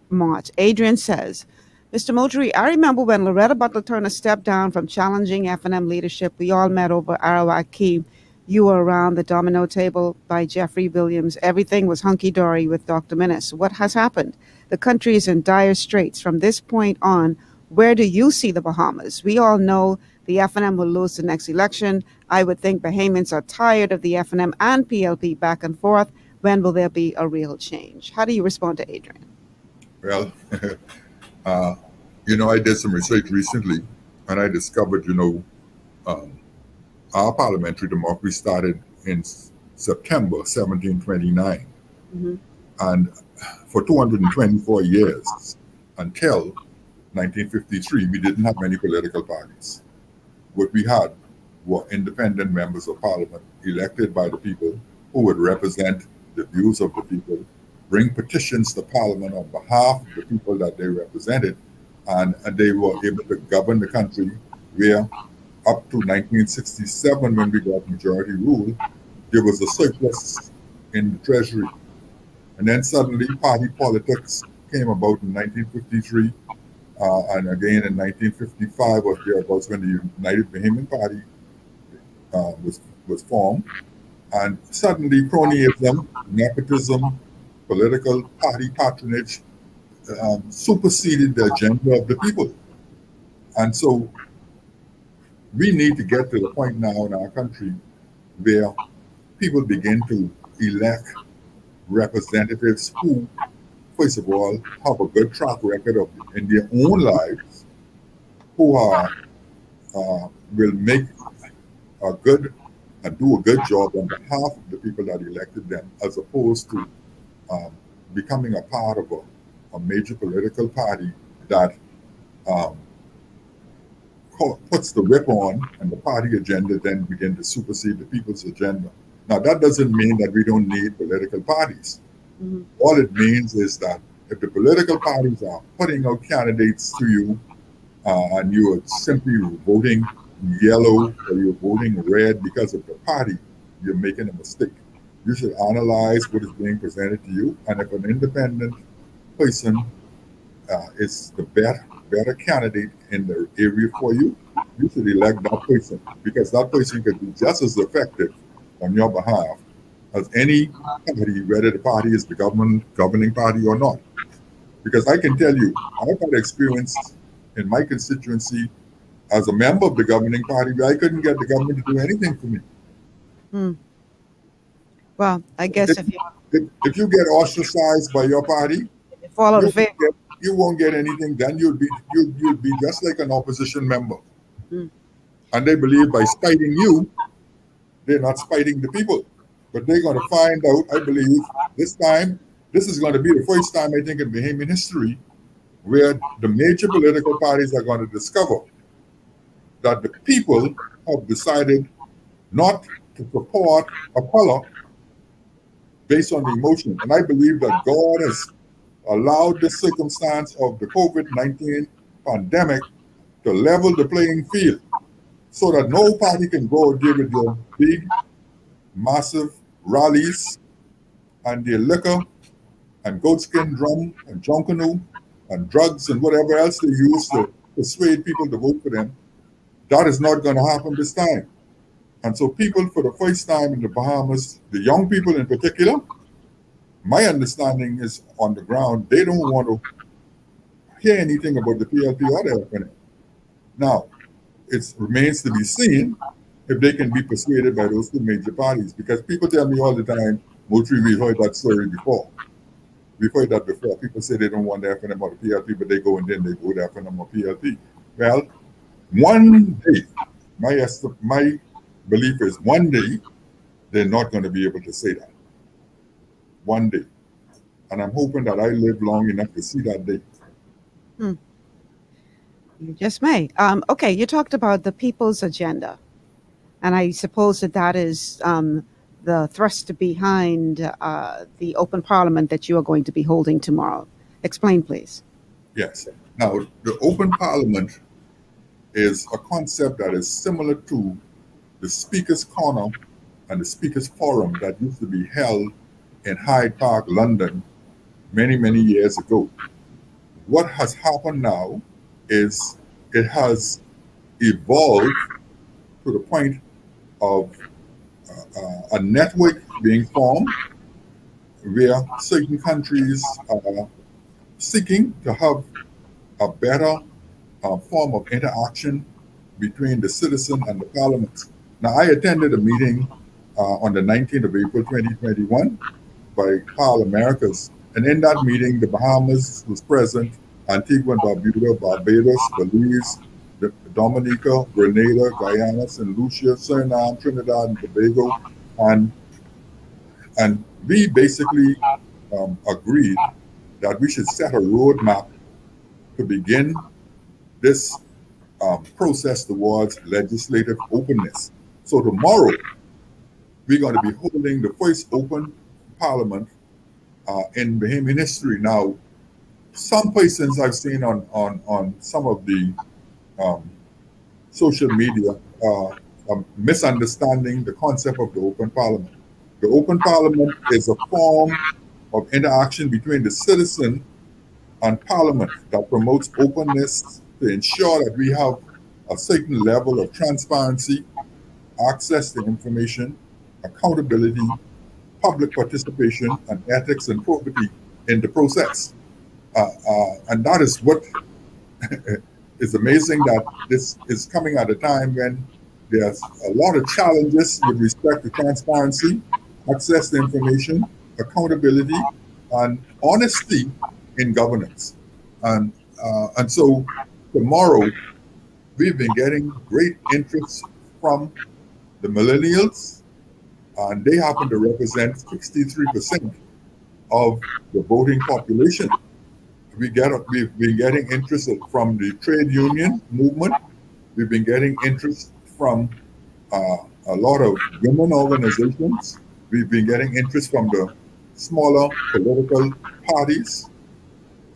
Mott. Adrian says, Mr. Moultrie, I remember when Loretta Butler Turner stepped down from challenging F&M leadership. We all met over Arawak Key. You were around the domino table by Jeffrey Williams. Everything was hunky-dory with Dr. Minnis. What has happened? The country is in dire straits. From this point on, where do you see the Bahamas? We all know the F&M will lose the next election. I would think Bahamians are tired of the F&M and PLP back and forth. When will there be a real change? How do you respond to Adrian? Well, I did some research recently, and I discovered, our parliamentary democracy started in September 1729. Mm-hmm. And for 224 years, until 1953, we didn't have many political parties. What we had were independent members of parliament elected by the people who would represent the views of the people, bring petitions to parliament on behalf of the people that they represented, and they were able to govern the country where up to 1967, when we got majority rule, there was a surplus in the treasury. And then suddenly party politics came about in 1953, And again in 1955 or thereabouts when the United Bahamian Party was formed. And suddenly cronyism, nepotism, political party patronage superseded the agenda of the people. And so we need to get to the point now in our country where people begin to elect representatives who, first of all, have a good track record of in their own lives, who are will make a good and do a good job on behalf of the people that elected them, as opposed to becoming a part of a major political party that puts the whip on, and the party agenda then begin to supersede the people's agenda. Now, that doesn't mean that we don't need political parties. Mm-hmm. All it means is that if the political parties are putting out candidates to you and you are simply voting yellow or you're voting red because of the party, you're making a mistake. You should analyze what is being presented to you, and if an independent person is the better candidate in the area for you, you should elect that person, because that person could be just as effective on your behalf as any party, whether the party is the governing party or not. Because I can tell you, I've had experience in my constituency as a member of the governing party where I couldn't get the government to do anything for me. Well, I guess if you get ostracized by your party, fall out of favor, you won't get anything done. You'll be just like an opposition member. And they believe by spiting you, they're not spiting the people. But they're going to find out, I believe, this is going to be the first time, I think, in Bahamian history where the major political parties are going to discover that the people have decided not to support a color based on the emotion. And I believe that God has allowed the circumstance of the COVID-19 pandemic to level the playing field so that no party can go there with their big, massive rallies and their liquor and goatskin drum and junkanoo and drugs and whatever else they use to persuade people to vote for them. That is not going to happen this time. And so people, for the first time in the Bahamas, the young people in particular, my understanding is on the ground, they don't want to hear anything about the PLP or the FNM. Now, it remains to be seen if they can be persuaded by those two major parties, because people tell me all the time, Moultrie, we heard that story before. We've heard that before. People say they don't want the FNM or the PLP, but they go and then they vote FNM or PLP. Well, one day, my belief is one day, they're not going to be able to say that. One day. And I'm hoping that I live long enough to see that day. You just may. Okay, you talked about the people's agenda. And I suppose that is the thrust behind the open parliament that you are going to be holding tomorrow. Explain, please. Yes. Now, the open parliament is a concept that is similar to the Speaker's Corner and the Speaker's Forum that used to be held in Hyde Park, London, many, many years ago. What has happened now is it has evolved to the point of a network being formed where certain countries are seeking to have a better form of interaction between the citizen and the parliament. Now, I attended a meeting on the 19th of April 2021 by PAL Americas, and in that meeting, the Bahamas was present, Antigua and Barbuda, Barbados, Belize, Dominica, Grenada, Guyana, St. Lucia, Suriname, Trinidad and Tobago, and we basically agreed that we should set a roadmap to begin this process towards legislative openness. So tomorrow, we're going to be holding the first open parliament in Bahamian history. Now, some persons I've seen on some of the social media misunderstanding the concept of the open parliament. The open parliament is a form of interaction between the citizen and Parliament that promotes openness to ensure that we have a certain level of transparency, access to information, accountability, public participation, and ethics and probity in the process. And that is what is amazing, that this is coming at a time when there's a lot of challenges with respect to transparency, access to information, accountability, and honesty in governance. And so tomorrow, we've been getting great interest from the millennials, and they happen to represent 63% of the voting population. We've been getting interest from the trade union movement. We've been getting interest from a lot of women organizations. We've been getting interest from the smaller political parties.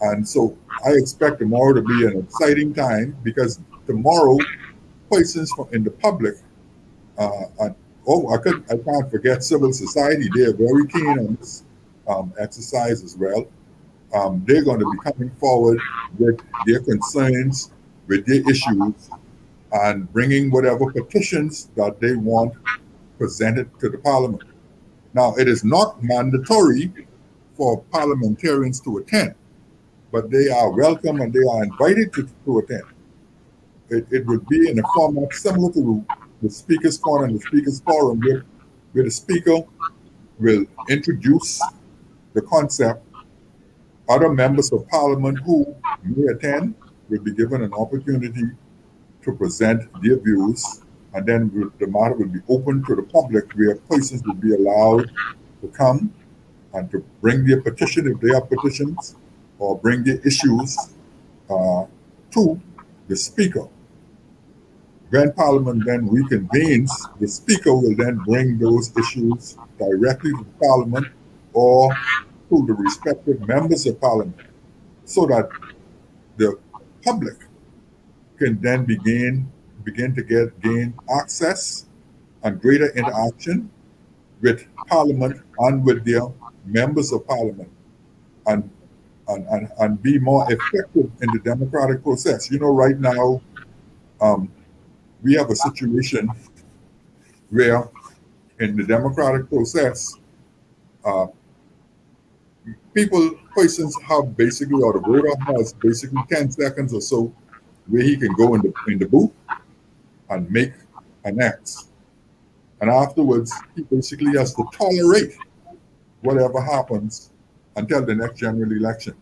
And so I expect tomorrow to be an exciting time, because tomorrow, persons in the public, I can't forget civil society. They are very keen on this exercise as well. They're going to be coming forward with their concerns, with their issues, and bringing whatever petitions that they want presented to the Parliament. Now, it is not mandatory for parliamentarians to attend, but they are welcome and they are invited to attend. It would be in a format similar to the Speaker's Corner and the Speaker's Forum, where the Speaker will introduce the concept. Other members of Parliament who may attend will be given an opportunity to present their views, and then the matter will be open to the public, where persons will be allowed to come and to bring their petition if they have petitions, or bring their issues to the Speaker. When Parliament then reconvenes, the Speaker will then bring those issues directly to Parliament or to the respective members of Parliament, so that the public can then begin to gain access and greater interaction with Parliament and with their members of Parliament, and be more effective in the democratic process. You know, right now, we have a situation where in the democratic process, persons have basically, or the voter has basically 10 seconds or so where he can go in the booth and make an X. And afterwards, he basically has to tolerate whatever happens until the next general election.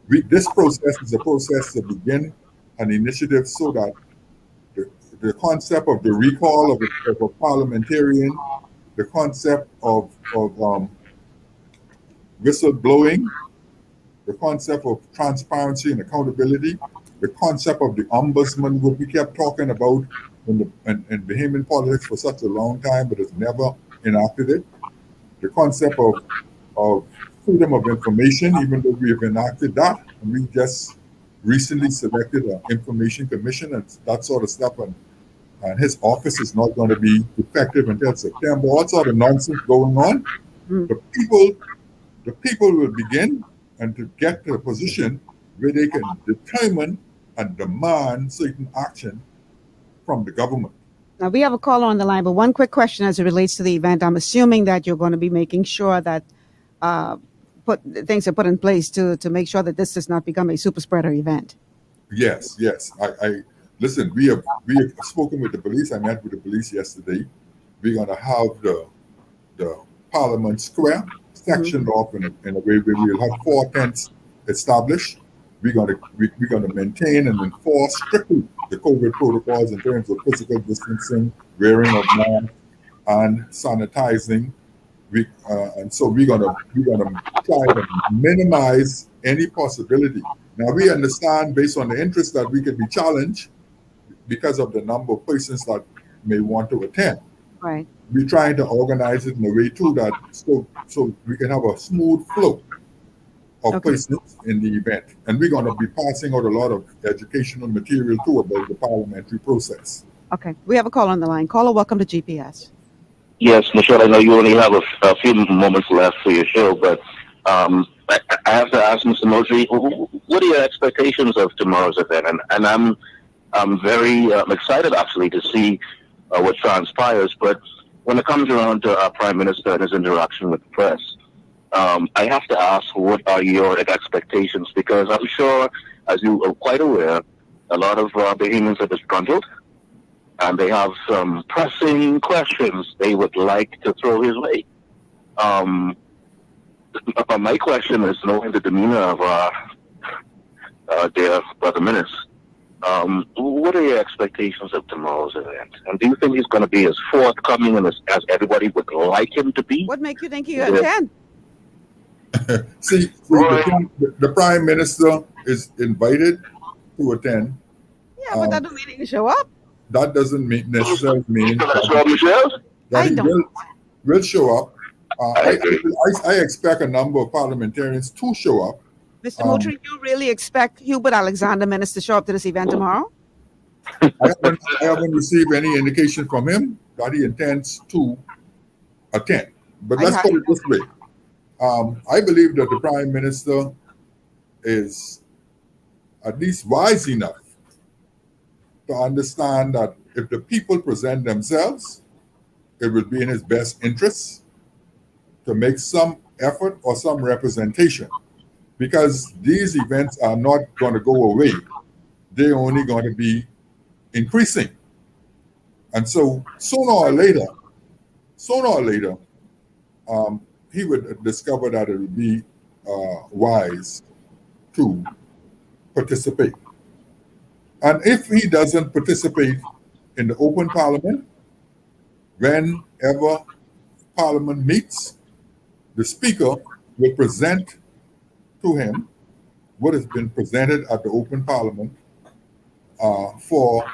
This process is a process to begin an initiative so that the concept of the recall of a parliamentarian, the concept of whistleblowing, the concept of transparency and accountability, the concept of the ombudsman, what we kept talking about in Bahamian politics for such a long time, but has never enacted it. The concept of freedom of information, even though we have enacted that, and we just recently selected an information commission and that sort of stuff, and his office is not going to be effective until September. All sort of nonsense going on. The people will begin and to get to a position where they can determine and demand certain action from the government. Now, we have a caller on the line, but one quick question as it relates to the event. I'm assuming that you're going to be making sure that things are put in place to make sure that this does not become a super spreader event. Yes. I listen, we have spoken with the police. I met with the police yesterday. We're going to have the Parliament Square sectioned off in a way where we'll have 4 tents established. We're going to maintain and enforce strictly the COVID protocols in terms of physical distancing, wearing of masks, and sanitizing. And so we're gonna try to minimize any possibility. Now we understand, based on the interest, that we could be challenged because of the number of persons that may want to attend. Right. We're trying to organize it in a way too that so we can have a smooth flow of persons in the event. And we're going to be passing out a lot of educational material too about the parliamentary process. Okay, we have a caller on the line. Caller, welcome to GPS. Yes, Michelle, I know you only have a few moments left for your show, but I have to ask Mr. Moultrie, what are your expectations of tomorrow's event? And I'm very excited actually to see what transpires. But when it comes around to our Prime Minister and his interaction with the press, I have to ask, what are your expectations? Because I'm sure, as you are quite aware, a lot of Bahamians are disgruntled, and they have some pressing questions they would like to throw his way. My question is, knowing the demeanor of our dear Brother Minister, what are your expectations of tomorrow's event? And do you think he's going to be as forthcoming and as everybody would like him to be? What make you think he attend? See, the Prime Minister is invited to attend. Yeah, but that doesn't mean he can show up. That doesn't necessarily mean that he will show up. I expect a number of parliamentarians to show up. Mr. Moultrie, you really expect Hubert Alexander Minister to show up to this event tomorrow? I haven't received any indication from him that he intends to attend. But let's put it this way. I believe that the Prime Minister is at least wise enough to understand that if the people present themselves, it will be in his best interest to make some effort or some representation, because these events are not going to go away. They're only going to be increasing. And so sooner or later, he would discover that it would be wise to participate. And if he doesn't participate in the open parliament, whenever parliament meets, the speaker will present to him what has been presented at the open parliament for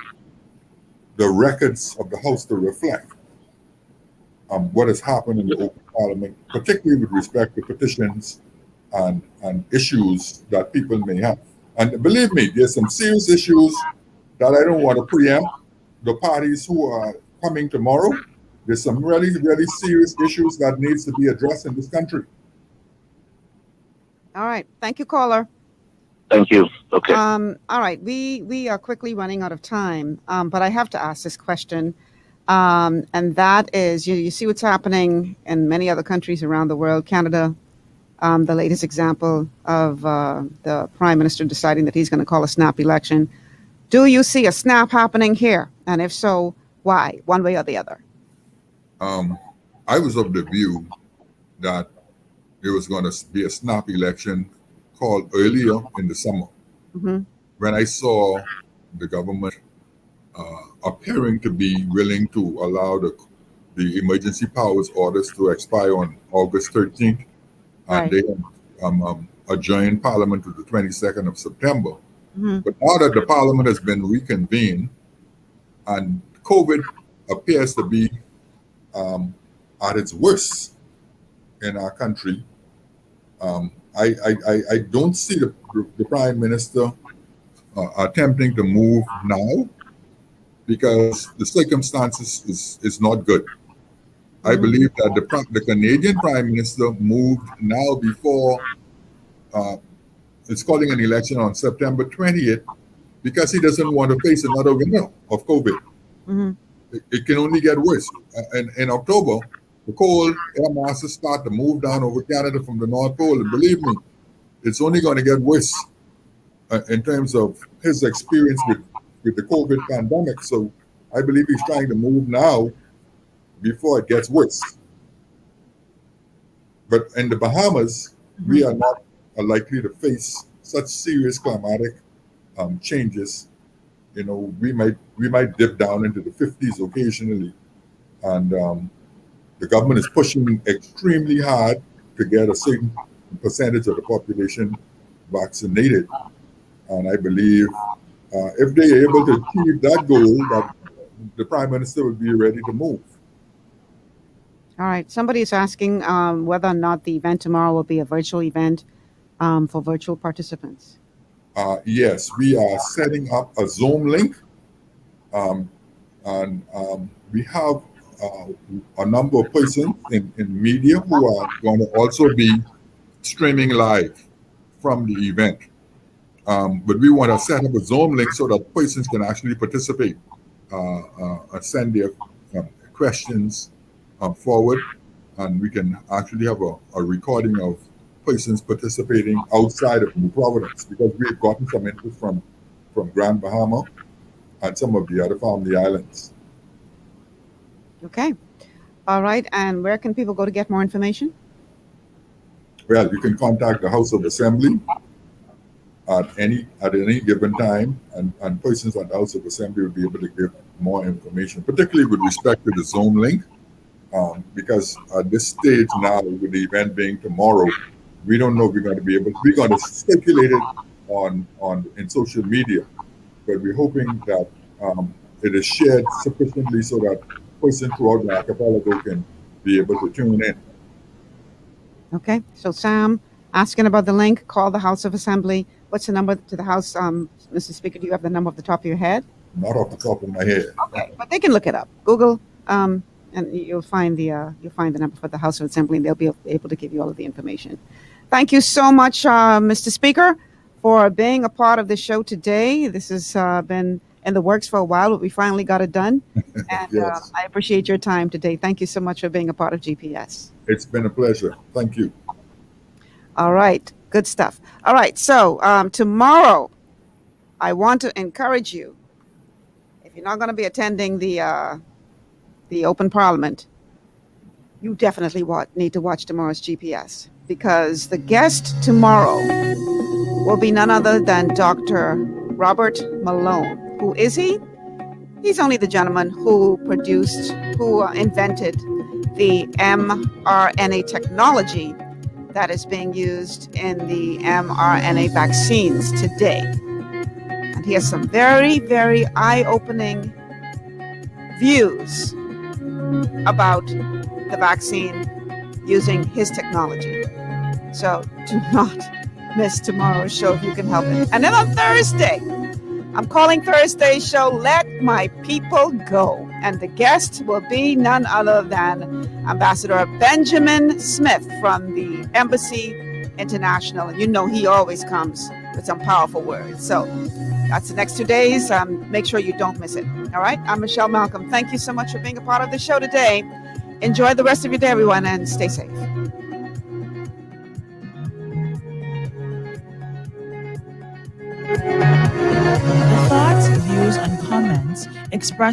the records of the House to reflect what has happened in the open parliament, particularly with respect to petitions and issues that people may have. And believe me, there's some serious issues that I don't want to preempt the parties who are coming tomorrow. There's some really, really serious issues that needs to be addressed in this country. All right. Thank you, caller. Thank you. Okay. All right. We are quickly running out of time, but I have to ask this question. And that is, you see what's happening in many other countries around the world. Canada, the latest example of the Prime Minister deciding that he's going to call a snap election. Do you see a snap happening here? And if so, why? One way or the other? I was of the view that there was going to be a snap election called earlier in the summer, when I saw the government appearing to be willing to allow the emergency powers orders to expire on August 13th. And they adjourned Parliament to the 22nd of September. But now that the Parliament has been reconvened and COVID appears to be at its worst in our country, I don't see the Prime Minister attempting to move now, because the circumstances is not good. I believe that the Canadian Prime Minister moved now before it's calling an election on September 20th, because he doesn't want to face another winter of COVID. It can only get worse. And in October, the cold air masses start to move down over Canada from the North Pole. And believe me, it's only going to get worse in terms of his experience with the COVID pandemic. So I believe he's trying to move now before it gets worse. But in the Bahamas, we are not likely to face such serious climatic changes. You know, we might dip down into the 50s occasionally, and the government is pushing extremely hard to get a certain percentage of the population vaccinated. And I believe if they are able to achieve that goal, that the Prime Minister will be ready to move. All right. Somebody is asking whether or not the event tomorrow will be a virtual event for virtual participants. Yes, we are setting up a Zoom link, and we have a number of persons in media who are going to also be streaming live. from the event. But we want to set up a Zoom link so that persons can actually participate, and send their questions forward, and we can actually have a recording of persons participating outside of New Providence, because we've gotten some interest from Grand Bahama and some of the other family islands. Okay. All right. And where can people go to get more information? Well, you can contact the House of Assembly at any given time, and persons at the House of Assembly will be able to give more information, particularly with respect to the Zoom link, because at this stage now, with the event being tomorrow, we don't know if we're going to be able. We're going to speculate it in social media, but we're hoping that it is shared sufficiently so that persons throughout the archipelago can be able to tune in. Okay. So Sam, asking about the link, call the House of Assembly. What's the number to the House? Mr. Speaker, do you have the number off the top of your head? Not off the top of my head. Okay, but they can look it up. Google, and you'll find the number for the House of Assembly, and they'll be able to give you all of the information. Thank you so much, Mr. Speaker, for being a part of the show today. This has been in the works for a while, but we finally got it done. And Yes. I appreciate your time today. Thank you so much for being a part of GPS. It's been a pleasure. Thank you. All right, good stuff. All right, so tomorrow, I want to encourage you, if you're not going to be attending the Open Parliament, you definitely need to watch tomorrow's GPS, because the guest tomorrow will be none other than Dr. Robert Malone. Who is he? He's only the gentleman who invented the mRNA technology that is being used in the mRNA vaccines today. And he has some very, very eye-opening views about the vaccine using his technology. So do not miss tomorrow's show if you can help it. And then on Thursday, I'm calling Thursday's show Let My People Go. And the guest will be none other than Ambassador Benjamin Smith from the Embassy International. And you know he always comes with some powerful words. So that's the next 2 days. Make sure you don't miss it. All right? I'm Michelle Malcolm. Thank you so much for being a part of the show today. Enjoy the rest of your day, everyone, and stay safe. The thoughts, views, and comments expressed